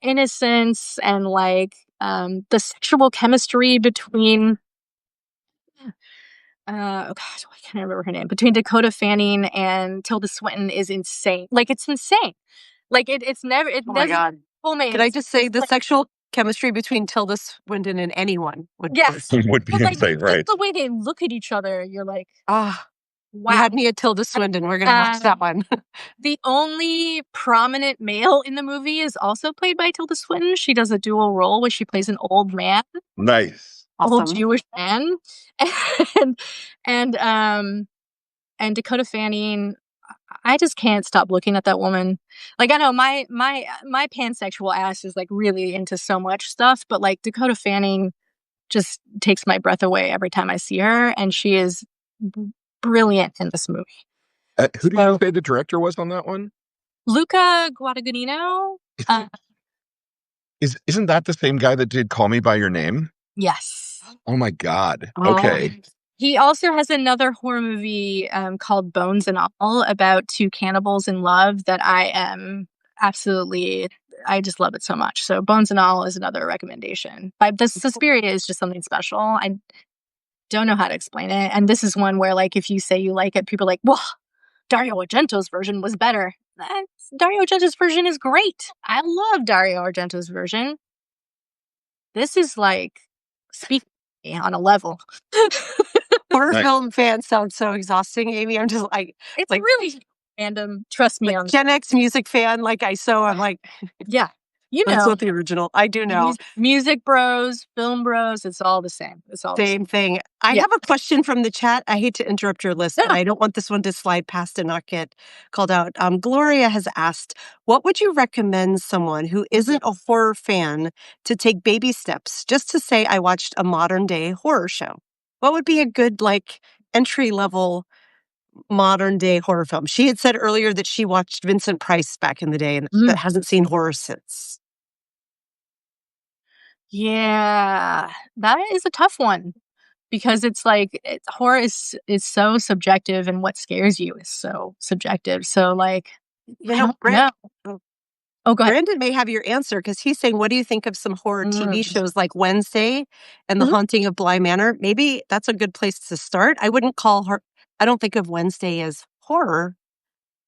innocence, and like the sexual chemistry between oh gosh, I can't remember her name, between Dakota Fanning and Tilda Swinton is insane. Like it's insane. Like it's never it Oh my doesn't God. Could I just say the sexual chemistry between Tilda Swinton and anyone would yes. Would be But like insane, just right? the way they look at each other, you're like, ah, you wow. had me at Tilda Swinton. We're gonna watch that one. The only prominent male in the movie is also played by Tilda Swinton. She does a dual role where she plays an old man, Nice. old Awesome. Jewish man, and and um and Dakota Fanning. I just can't stop looking at that woman. Like I know my pansexual ass is like really into so much stuff, but like Dakota Fanning just takes my breath away every time I see her, and she is brilliant in this movie. Who did you say the director was on that one? Luca Guadagnino. Isn't that the same guy that did Call Me by Your Name? Yes. Oh my God. Oh. Okay. He also has another horror movie called Bones and All, about two cannibals in love that I just love it so much. So Bones and All is another recommendation. But the Suspiria is just something special. I don't know how to explain it. And this is one where like if you say you like it, people are like, well, Dario Argento's version was better. Dario Argento's version is great. I love Dario Argento's version. This is like speaking on a level. Horror Nice. film fans sound so exhausting, Amy. I'm just like It's like really random. Trust me on Gen X music fan. I'm like, yeah. that's not the original. I do know. Music bros, film bros, it's all the same. It's all Same thing. I have a question from the chat. I hate to interrupt your list, but I don't want this one to slide past and not get called out. Gloria has asked, what would you recommend someone who isn't a horror fan to take baby steps just to say I watched a modern day horror show? What would be a good like entry level modern day horror film. She had said earlier that she watched Vincent Price back in the day and that hasn't seen horror since. Yeah, that is a tough one because it's like horror is so subjective, and what scares you is so subjective. So, like, I don't know. Oh, go ahead. Brandon may have your answer because he's saying, what do you think of some horror TV Mm. shows like Wednesday and The Mhm. Haunting of Bly Manor? Maybe that's a good place to start. I wouldn't call her, I don't think of Wednesday as horror,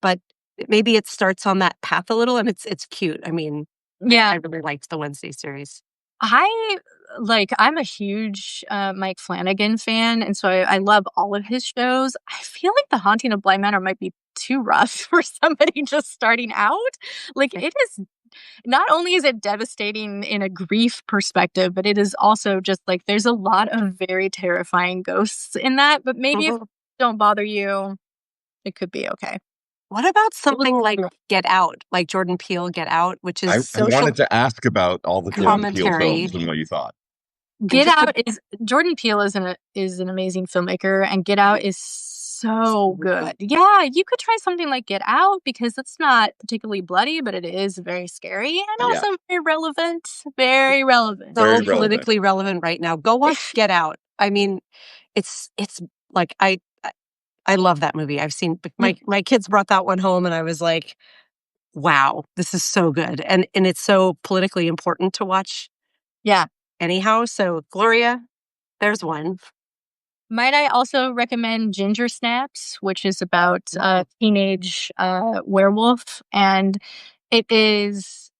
but maybe it starts on that path a little and it's cute. I mean, Yeah, I really liked the Wednesday series. I'm a huge Mike Flanagan fan, and so I love all of his shows. I feel like The Haunting of Bly Manor might be too rough for somebody just starting out. Like, it is not only is it devastating in a grief perspective, but it is also just like there's a lot of very terrifying ghosts in that. But maybe if Mhm. don't bother you, it could be okay. What about something like Get Out, like Jordan Peele Get Out, which is I social wanted to ask about all the Jordan Peele commentary. films and what you thought. And Get just Out is Jordan Peele is an amazing filmmaker, and Get Out is so good. Yeah, you could try something like Get Out because it's not particularly bloody, but it is very scary and Yeah. also very relevant. Very relevant. Very so relevant. politically relevant right now. Go watch Get Out. I mean, it's like I love that movie. I've seen my kids brought that one home and I was like, wow, this is so good. And it's so politically important to watch Yeah. anyhow. So Gloria, there's one. Might I also recommend Ginger Snaps, which is about a teenage werewolf, and it is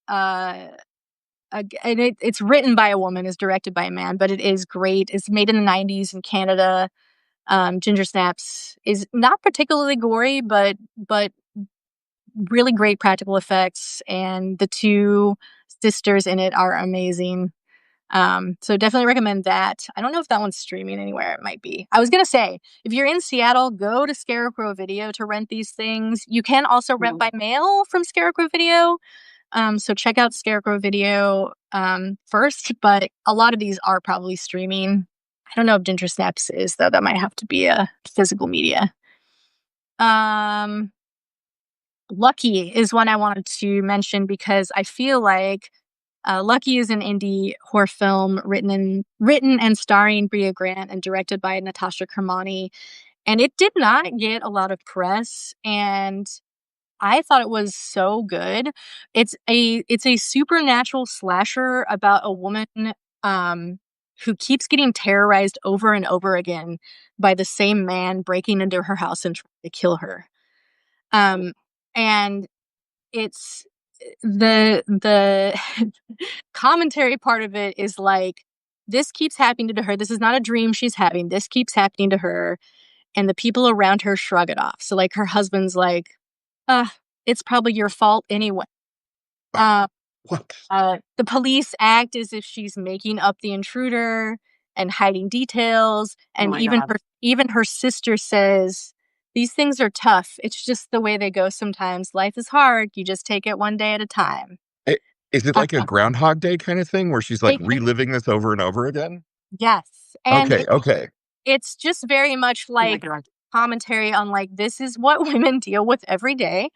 it's written by a woman, is directed by a man, but it is great. It's made in the '90s in Canada. Ginger Snaps is not particularly gory, but really great practical effects, and the two sisters in it are amazing. So definitely recommend that. I don't know if that one's streaming anywhere. It might be. I was gonna say, if you're in Seattle, go to Scarecrow Video to rent these things. You can also rent by mail from Scarecrow Video. So check out Scarecrow Video first, but a lot of these are probably streaming. I don't know if Ginger Snaps is, though. That might have to be a physical media. Lucky is one I wanted to mention because I feel like Lucky is an indie horror film written and starring Bria Grant and directed by Natasha Kermani, and it did not get a lot of press. And I thought it was so good. It's a supernatural slasher about a woman um, who keeps getting terrorized over and over again by the same man breaking into her house and trying to kill her. And it's the commentary part of it is like, this keeps happening to her. This is not a dream she's having. This keeps happening to her, and the people around her shrug it off. So like her husband's like, uh, it's probably your fault anyway. What? The police act as if she's making up the intruder and hiding details, and my God. even her sister says, these things are tough. It's just the way they go sometimes. Life is hard. You just take it one day at a time. Is it like a Groundhog Day kind of thing where she's like reliving this over and over again? Yes. And Okay. it's just very much like commentary on like, this is what women deal with every day.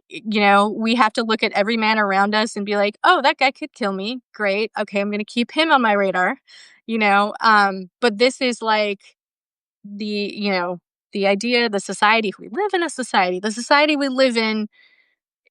You know, we have to look at every man around us and be like, oh, that guy could kill me. Great. Okay, I'm going to keep him on my radar. But this is like the idea, the society, we live in a society. The society we live in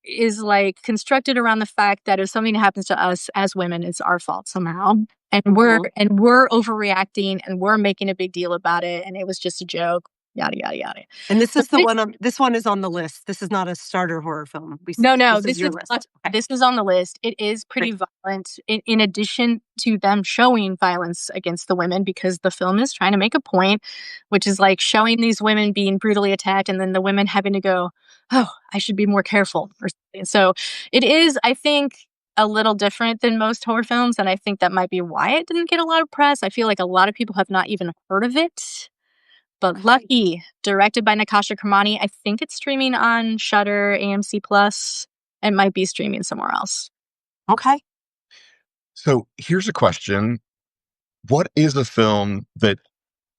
is like constructed around the fact that if something happens to us as women, it's our fault somehow. And we're overreacting and we're making a big deal about it. And it was just a joke. Yada yada yada. And this is the one. This one is on the list. This is not a starter horror film. No. This is your list. This is on the list. It is pretty violent. In addition to them showing violence against the women, because the film is trying to make a point, which is like showing these women being brutally attacked, and then the women having to go, "Oh, I should be more careful." Or something. So it is, I think, a little different than most horror films, and I think that might be why it didn't get a lot of press. I feel like a lot of people have not even heard of it. But Lucky, directed by Natasha Kermani, I think it's streaming on Shudder, AMC Plus. It might be streaming somewhere else. Okay. So here's a question. What is a film that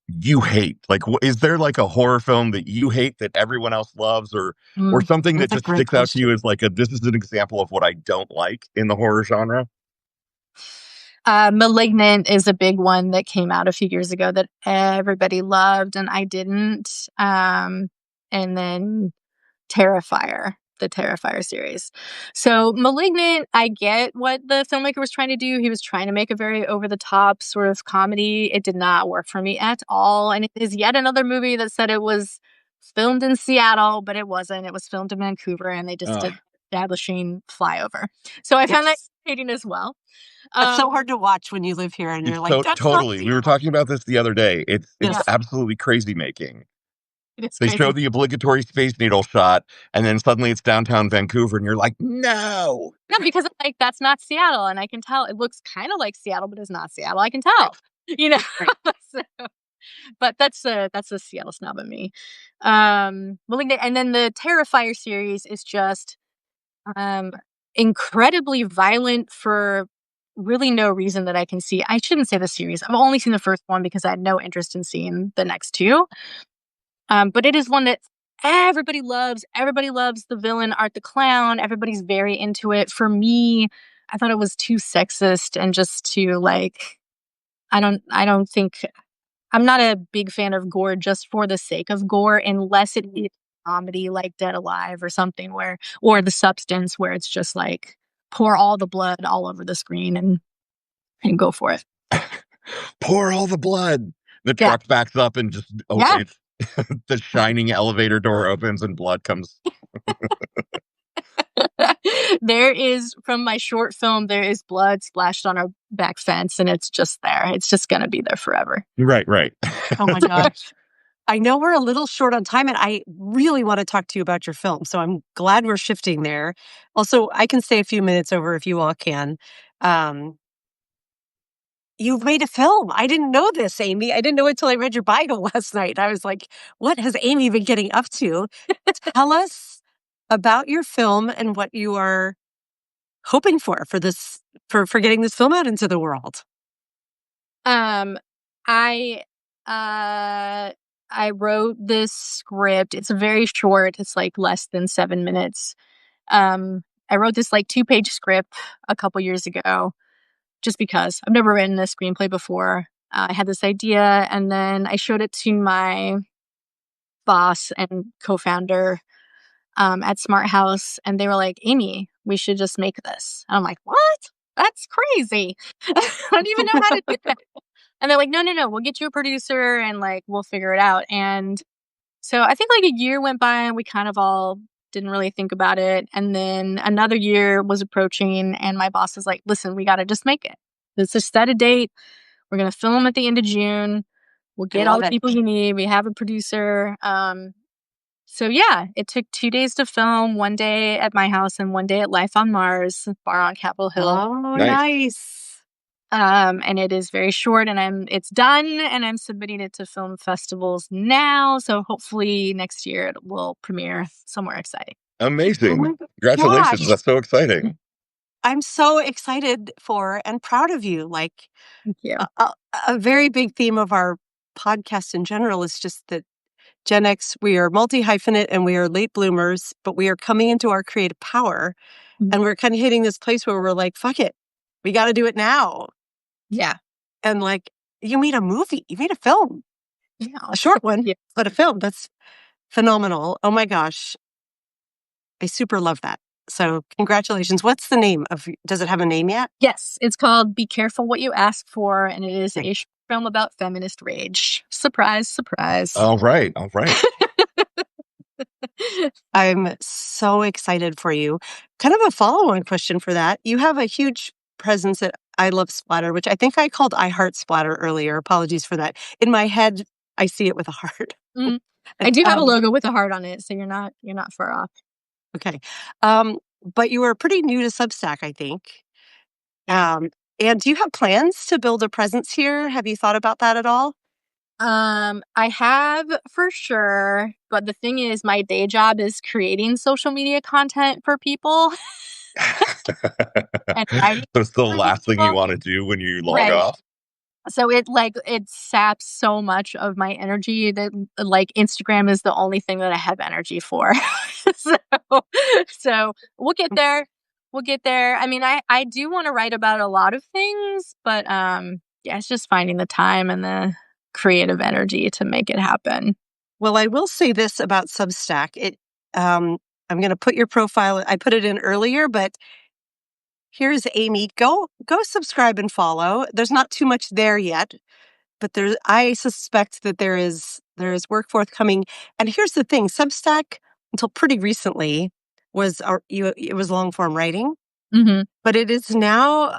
you hate? Like, is there like a horror film that you hate that everyone else loves, or something that That's a just great sticks out to question. you as like this is an example of what I don't like in the horror genre? Malignant is a big one that came out a few years ago that everybody loved and I didn't. And then Terrifier, the Terrifier series. So Malignant, I get what the filmmaker was trying to do. He was trying to make a very over-the-top sort of comedy. It did not work for me at all. And it is yet another movie that said it was filmed in Seattle, but it wasn't. It was filmed in Vancouver, and they just did establishing flyover. So I found that Yes. irritating as well. It's so hard to watch when you live here and you're It's like, so that's not totally. We were Seattle. talking about this the other day. It's Yes. absolutely crazy making. It is They crazy. show the obligatory Space Needle shot, and then suddenly it's downtown Vancouver, and you're like, no. No, because it's like that's not Seattle, and I can tell it looks kind of like Seattle, but it's not Seattle. I can tell, you know. Right. So, but that's a Seattle snob in me. Malignant, and then the Terrifier series is just incredibly violent for really no reason that I can see. I shouldn't say the series. I've only seen the first one because I had no interest in seeing the next two. But it is one that everybody loves. Everybody loves the villain, Art the Clown. Everybody's very into it. For me, I thought it was too sexist and just too like I don't think I'm not a big fan of gore just for the sake of gore unless it is comedy like Dead Alive or something or The Substance where it's just like pour all the blood all over the screen and go for it. Pour all the blood. The Yeah. truck backs up and just Yeah. the shining elevator door opens and blood comes. There is, from my short film, there is blood splashed on our back fence and it's just there. It's just going to be there forever. Right. Oh my gosh. I know we're a little short on time and I really want to talk to you about your film. So I'm glad we're shifting there. Also, I can stay a few minutes over if you all can. You've made a film. I didn't know this, Amie. I didn't know it until I read your bio last night. I was like, what has Amie been getting up to? Tell us about your film and what you are hoping for this, for getting this film out into the world. I I wrote this script. It's very short. It's like less than 7 minutes. I wrote this like 2-page script a couple years ago just because I've never written a screenplay before. I had this idea and then I showed it to my boss and co-founder at Smart House, and they were like, Amie, we should just make this. And I'm like, what? That's crazy. I don't even know how to do that. And they're like, no, we'll get you a producer and like we'll figure it out. And so I think like a year went by and we kind of all didn't really think about it. And then another year was approaching and my boss was like, listen, we got to just make it. Let's just set a date. We're going to film at the end of June. We'll get all the people you need. We have a producer. So yeah, it took 2 days to film, 1 day at my house and 1 day at Life on Mars, bar on Capitol Hill. Oh, nice. And it is very short and it's done and I'm submitting it to film festivals now. So hopefully next year it will premiere somewhere exciting. Amazing. Oh Congratulations. gosh. That's so exciting. I'm so excited for and proud of you. Like Thank you. a very big theme of our podcast in general is just that Gen X, we are multi-hyphenate and we are late bloomers, but we are coming into our creative power. Mhm. And we're kind of hitting this place where we're like, fuck it. We got to do it now. Yeah. And like, you made a movie, you made a film, Yeah. a short one, Yeah. but a film. That's phenomenal. Oh my gosh. I super love that. So congratulations. What's the name of, does it have a name yet? Yes, it's called Be Careful What You Ask For, and it is Okay. a film about feminist rage. Surprise, surprise. All right. I'm so excited for you. Kind of a follow-on question for that. You have a huge presence at I Love Splatter, which I think I called I Heart Splatter earlier. Apologies for that. In my head, I see it with a heart. Mhm. I do have a logo with a heart on it, so you're not far off. Okay. But you were pretty new to Substack, I think. And do you have plans to build a presence here? Have you thought about that at all? I have for sure, but the thing is my day job is creating social media content for people. And writing So it's the for last thing you people. want to do when you log Right. off. So it saps so much of my energy that like Instagram is the only thing that I have energy for. so so we'll get there. We'll get there. I mean, I do want to write about a lot of things, but yeah, it's just finding the time and the creative energy to make it happen. Well, I will say this about Substack. I'm going to put your profile. I put it in earlier, but here's Amie. Go subscribe and follow. There's not too much there yet, but I suspect that there is work forthcoming. And here's the thing: Substack, until pretty recently, it was long form writing, Mm-hmm. but it is now.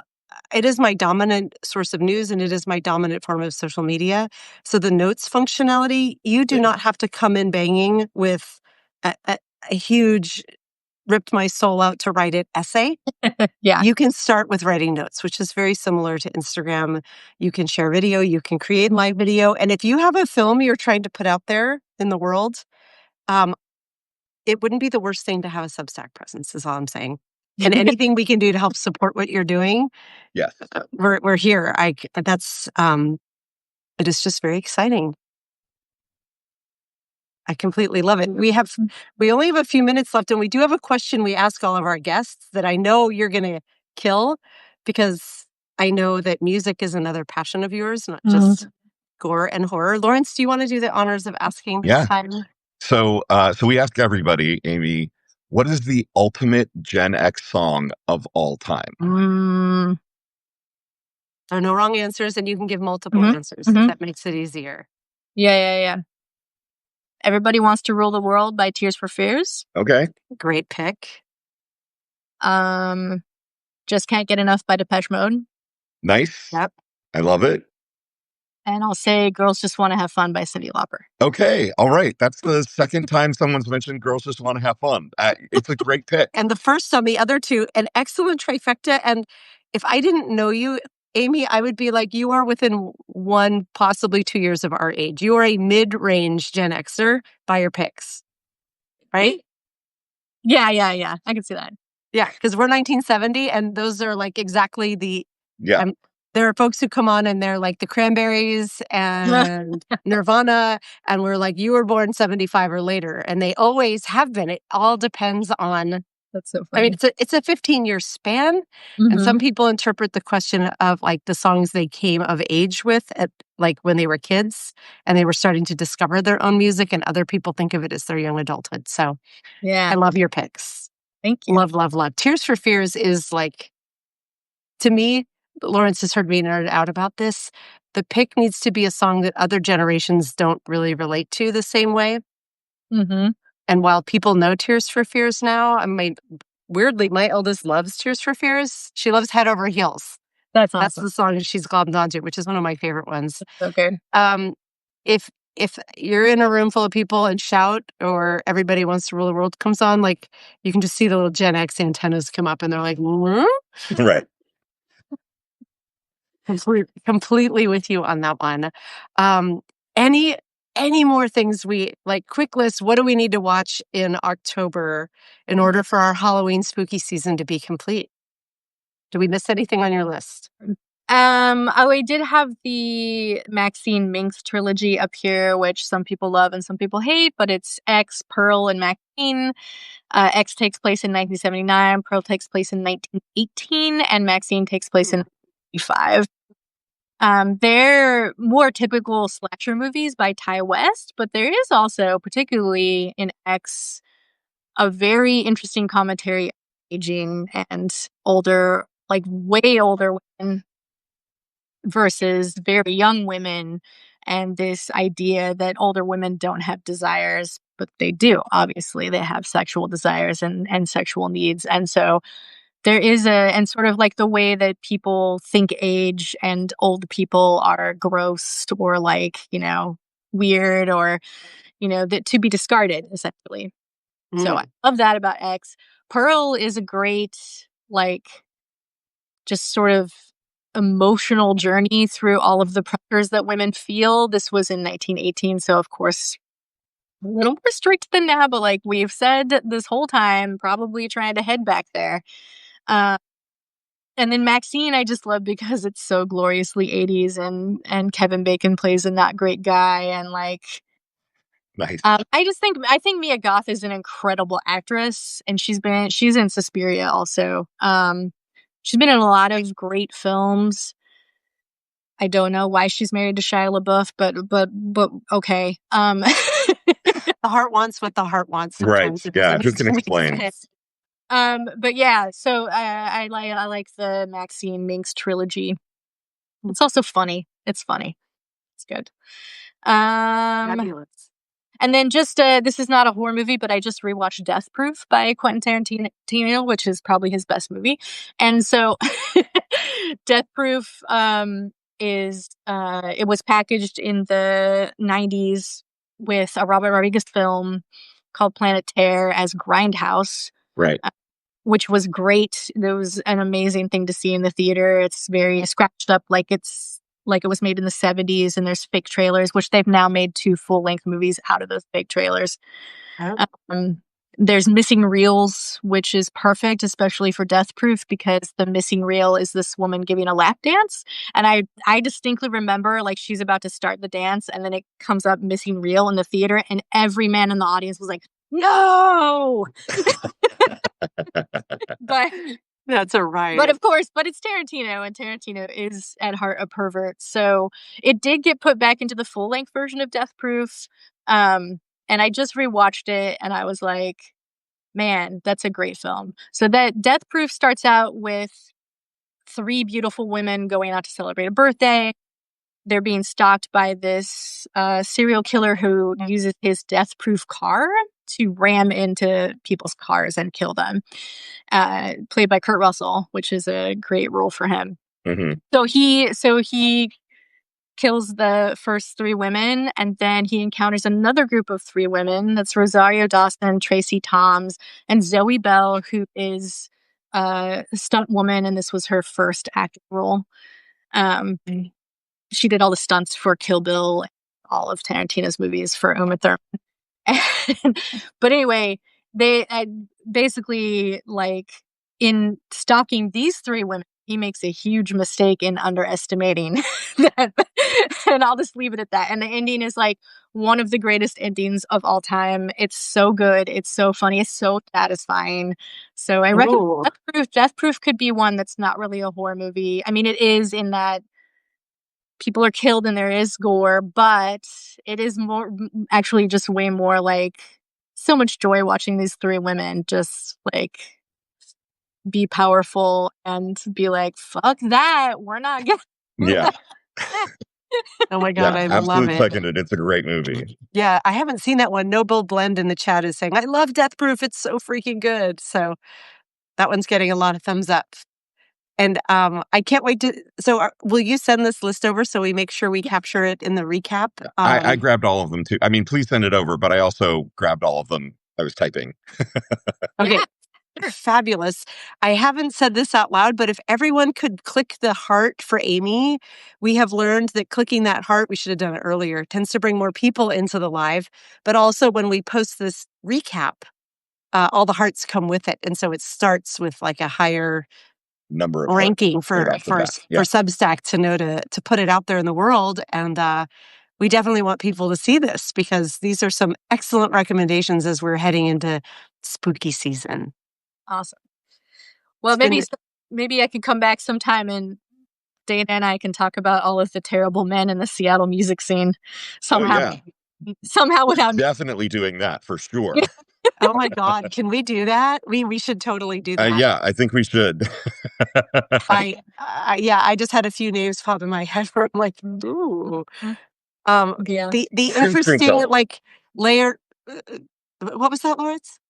It is my dominant source of news, and it is my dominant form of social media. So the notes functionality, you do not have to come in banging with a huge ripped my soul out to write it essay. Yeah. You can start with writing notes, which is very similar to Instagram. You can share video, you can create live video. And if you have a film you're trying to put out there in the world, um, it wouldn't be the worst thing to have a Substack presence, is all I'm saying. And anything we can do to help support what you're doing, Yes. we're here. It is just very exciting. I completely love it. We only have a few minutes left, and we do have a question we ask all of our guests that I know you're going to kill, because I know that music is another passion of yours, not just gore and horror. Lawrence, do you want to do the honors of asking this Yeah. time? So we ask everybody, Amie, what is the ultimate Gen X song of all time? There are no wrong answers, and you can give multiple answers if that makes it easier. Yeah. Everybody Wants to Rule the World by Tears for Fears. Okay. Great pick. Just Can't Get Enough by Depeche Mode. Nice. Yep. I love it. And I'll say Girls Just Want to Have Fun by Cyndi Lauper. Okay. All right. That's the second time someone's mentioned Girls Just Want to Have Fun. It's a great pick. And the first on the other two, an excellent trifecta. And if I didn't know you, Amie, I would be like, you are within 1, possibly 2 years of our age. You are a mid-range Gen Xer by your picks, right? Yeah. I can see that. Yeah, because we're 1970, and those are like exactly the. Yeah. There are folks who come on and they're like the Cranberries and Nirvana, and we're like, you were born 75 or later, and they always have been. It all depends on. That's so I funny. mean, it's a 15-year span, and some people interpret the question of like the songs they came of age with at like when they were kids and they were starting to discover their own music, and other people think of it as their young adulthood. So, yeah, I love your picks. Thank you. Love. Tears for Fears is like, to me, Lawrence has heard me nerd out about this. The pick needs to be a song that other generations don't really relate to the same way. And while people know Tears for Fears now, I mean, weirdly, my eldest loves Tears for Fears. She loves Head Over Heels. That's That's awesome. the song that she's glommed onto, which is one of my favorite ones. So good. If you're in a room full of people and Shout or Everybody Wants to Rule the World comes on, like, you can just see the little Gen X antennas come up, and they're like, Right. Completely with you on that one. Any more things quick list? What do we need to watch in October in order for our Halloween spooky season to be complete? Do we miss anything on your list? I did have the Maxine Minx trilogy up here, which some people love and some people hate, but it's X, Pearl, and Maxine. X takes place in 1979, Pearl takes place in 1918, and Maxine takes place in 1985. They're more typical slasher movies by Ty West, but there is also, particularly in X, a very interesting commentary on aging and older, like way older women versus very young women, and this idea that older women don't have desires, but they do. Obviously, they have sexual desires and sexual needs. And so there is and sort of like the way that people think age and old people are gross or like, weird or, that to be discarded, essentially. So I love that about X. Pearl is a great, like, just sort of emotional journey through all of the pressures that women feel. This was in 1918, so of course a little more strict than now, but like we've said this whole time, probably trying to head back there. And then Maxine, I just love because it's so gloriously 80s, and Kevin Bacon plays a not great guy, and like, Nice. I think Mia Goth is an incredible actress, and she's in Suspiria also. She's been in a lot of great films. I don't know why she's married to Shia LaBeouf, but okay. The heart wants what the heart wants. Right. Sometimes it Yeah. doesn't Who can make explain? sense. But yeah, so I like the Maxine Minx trilogy. It's also funny. It's funny. It's good. Fabulous. And then just this is not a horror movie, but I just rewatched Death Proof by Quentin Tarantino, which is probably his best movie. And so Death Proof is it was packaged in the 90s with a Robert Rodriguez film called Planet Terror as Grindhouse. Right. Which was great. It was an amazing thing to see in the theater. It's very scratched up like it was made in the 70s, and there's fake trailers, which they've now made 2 full-length movies out of those fake trailers. Oh. There's missing reels, which is perfect, especially for Death Proof, because the missing reel is this woman giving a lap dance. And I distinctly remember, like, she's about to start the dance, and then it comes up missing reel in the theater, and every man in the audience was like, no! But That's a riot. But of course, it's Tarantino, and Tarantino is at heart a pervert. So it did get put back into the full length version of Death Proof. And I just rewatched it, and I was like, man, that's a great film. So that Death Proof starts out with 3 beautiful women going out to celebrate a birthday. They're being stalked by this serial killer who uses his death proof car to ram into people's cars and kill them. Played by Kurt Russell, which is a great role for him. Mm-hmm. So he kills the first 3 women, and then he encounters another group of 3 women. That's Rosario Dawson, Tracy Toms, and Zoe Bell, who is a stunt woman, and this was her first acting role. She did all the stunts for Kill Bill, all of Tarantino's movies for Uma Thurman. But anyway, they basically, like, in stalking these 3 women, he makes a huge mistake in underestimating that. And I'll just leave it at that. And the ending is like one of the greatest endings of all time. It's so good. It's so funny. It's so satisfying. So I recommend Death Proof. Death Proof could be one that's not really a horror movie. I mean, it is in that people are killed and there is gore, but it is more actually just way more like so much joy watching these 3 women just like be powerful and be like, fuck that. We're not getting. Yeah. Oh my God, I love it. Seconded. It's a great movie. Yeah, I haven't seen that one. Noble Blend in the chat is saying, I love Death Proof. It's so freaking good. So that one's getting a lot of thumbs up. And I can't wait to. So will you send this list over so we make sure we capture it in the recap? I grabbed all of them too. I mean, please send it over, but I also grabbed all of them. I was typing. Okay. Yeah. Fabulous. I haven't said this out loud, but if everyone could click the heart for Amie, we have learned that clicking that heart, we should have done it earlier, tends to bring more people into the live. But also when we post this recap, all the hearts come with it. And so it starts with like a higher number of ranking for Substack to know to put it out there in the world. And we definitely want people to see this because these are some excellent recommendations as we're heading into spooky season. Awesome. Well, maybe I can come back sometime and Dana and I can talk about all of the terrible men in the Seattle music scene somehow. Oh, yeah. Somehow without definitely doing that for sure. Oh my God, can we do that? We should totally do that. Yeah, I think we should. I just had a few names pop in my head where I'm like, ooh. Yeah. The interesting like layer. What was that, Lawrence?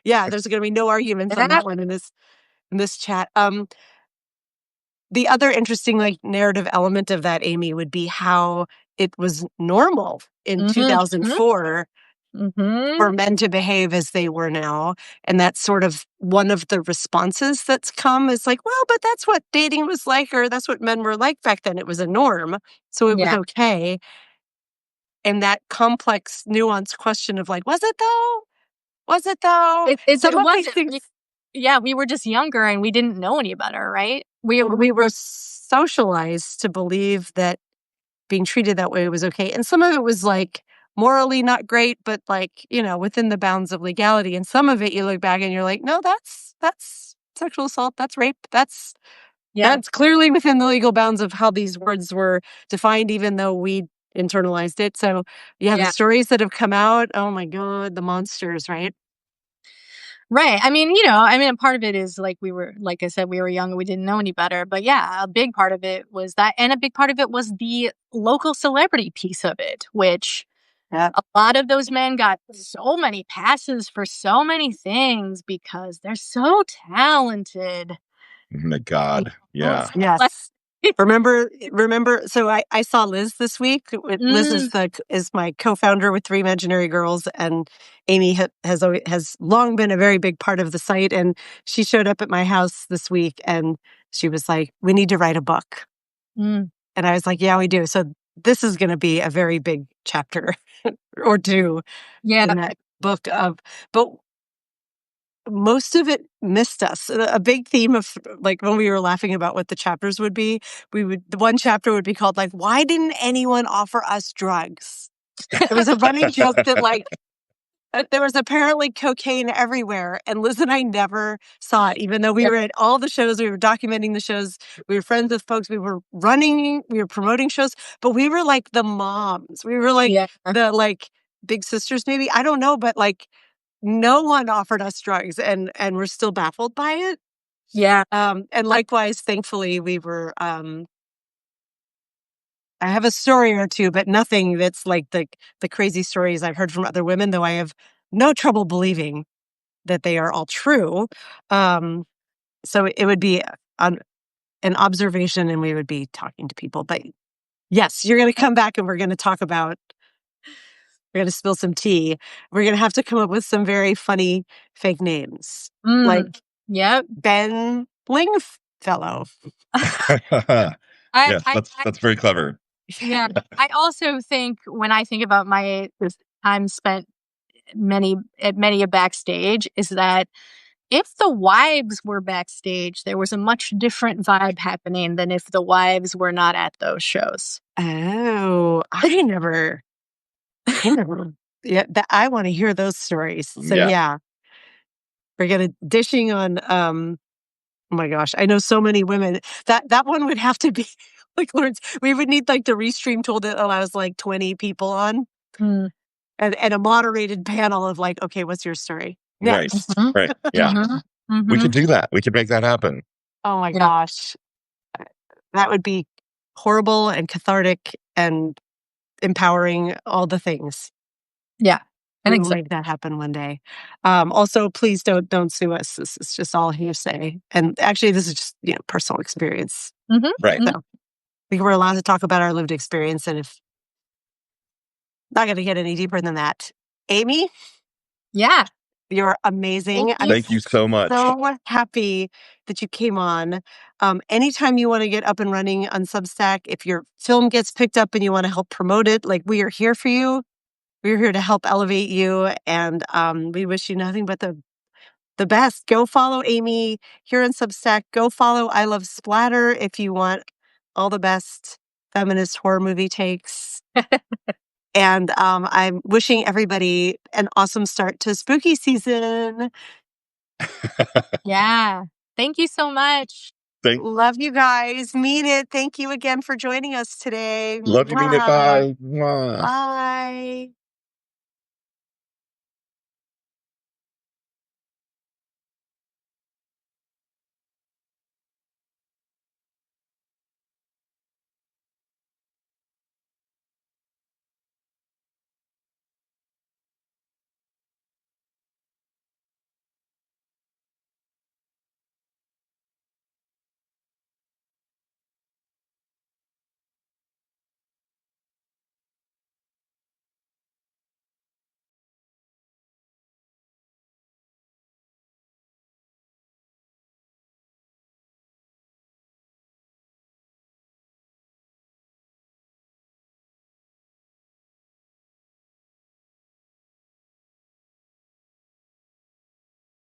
Yeah, there's going to be no arguments on that one in this chat. The other interesting like narrative element of that, Amie, would be how it was normal in 2004 for men to behave as they were now. And that's sort of one of the responses that's come is like, well, but that's what dating was like, or that's what men were like back then. It was a norm. So it was okay. And that complex, nuanced question of like, was it though? Was it though? It wasn't. yeah, we were just younger and we didn't know any better, right? We were socialized to believe that being treated that way was okay. And some of it was like morally not great, but like, within the bounds of legality. And some of it you look back and you're like, no, that's sexual assault, that's rape, that's clearly within the legal bounds of how these words were defined, even though we internalized it. So the stories that have come out, oh my God, the monsters, right? Right. I mean, part of it is like like I said, we were young and we didn't know any better. But yeah, a big part of it was that. And a big part of it was the local celebrity piece of it, which a lot of those men got so many passes for so many things because they're so talented. Oh my God. Yeah. Yes. Remember, so I saw Liz this week. Liz is my co-founder with Three Imaginary Girls, and Amie has long been a very big part of the site. And she showed up at my house this week and she was like, we need to write a book. And I was like, yeah, we do. So this is going to be a very big chapter or two in that book but most of it missed us. A big theme of like when we were laughing about what the chapters would be, the one chapter would be called like, why didn't anyone offer us drugs? It was a running joke that like there was apparently cocaine everywhere, and Liz and I never saw it, even though we were at all the shows, we were documenting the shows, we were friends with folks, we were promoting shows, but we were like the moms. We were like the like big sisters, maybe. I don't know, but like no one offered us drugs, and we're still baffled by it. Yeah. And likewise, thankfully, we were. I have a story or two, but nothing that's like the crazy stories I've heard from other women, though I have no trouble believing that they are all true. So it would be an observation, and we would be talking to people. But yes, you're going to come back, and we're going to talk about. We're going to spill some tea. We're going to have to come up with some very funny fake names, like Ben Lingfellow. Yes, that's very clever. Yeah, I also think when I think about my time spent at many a backstage, is that if the wives were backstage, there was a much different vibe happening than if the wives were not at those shows. Oh, I never. Yeah, I want to hear those stories. So yeah, we're gonna dishing on. Oh my gosh, I know so many women. That one would have to be like Lawrence. We would need like the restream tool that allows like 20 people on, and a moderated panel of like, okay, what's your story next? Right. Yeah, we could do that. We could make that happen. Oh my gosh, that would be horrible and cathartic and empowering. All the things. Yeah. And we'll make that happen one day. Also, please don't sue us. This is just all hearsay. And actually, this is just personal experience. Right. So we're allowed to talk about our lived experience, and if not going to get any deeper than that. Amie? Yeah. You're amazing. Thank you so much. So happy that you came on. Anytime you want to get up and running on Substack, if your film gets picked up and you want to help promote it, like we are here for you. We're here to help elevate you, and we wish you nothing but the best. Go follow Amie here on Substack. Go follow I Love Splatter if you want all the best feminist horror movie takes. And I'm wishing everybody an awesome start to spooky season. Yeah. Thank you so much. Love you guys. Mean it. Thank you again for joining us today. Love you, mean it. Bye. Bye.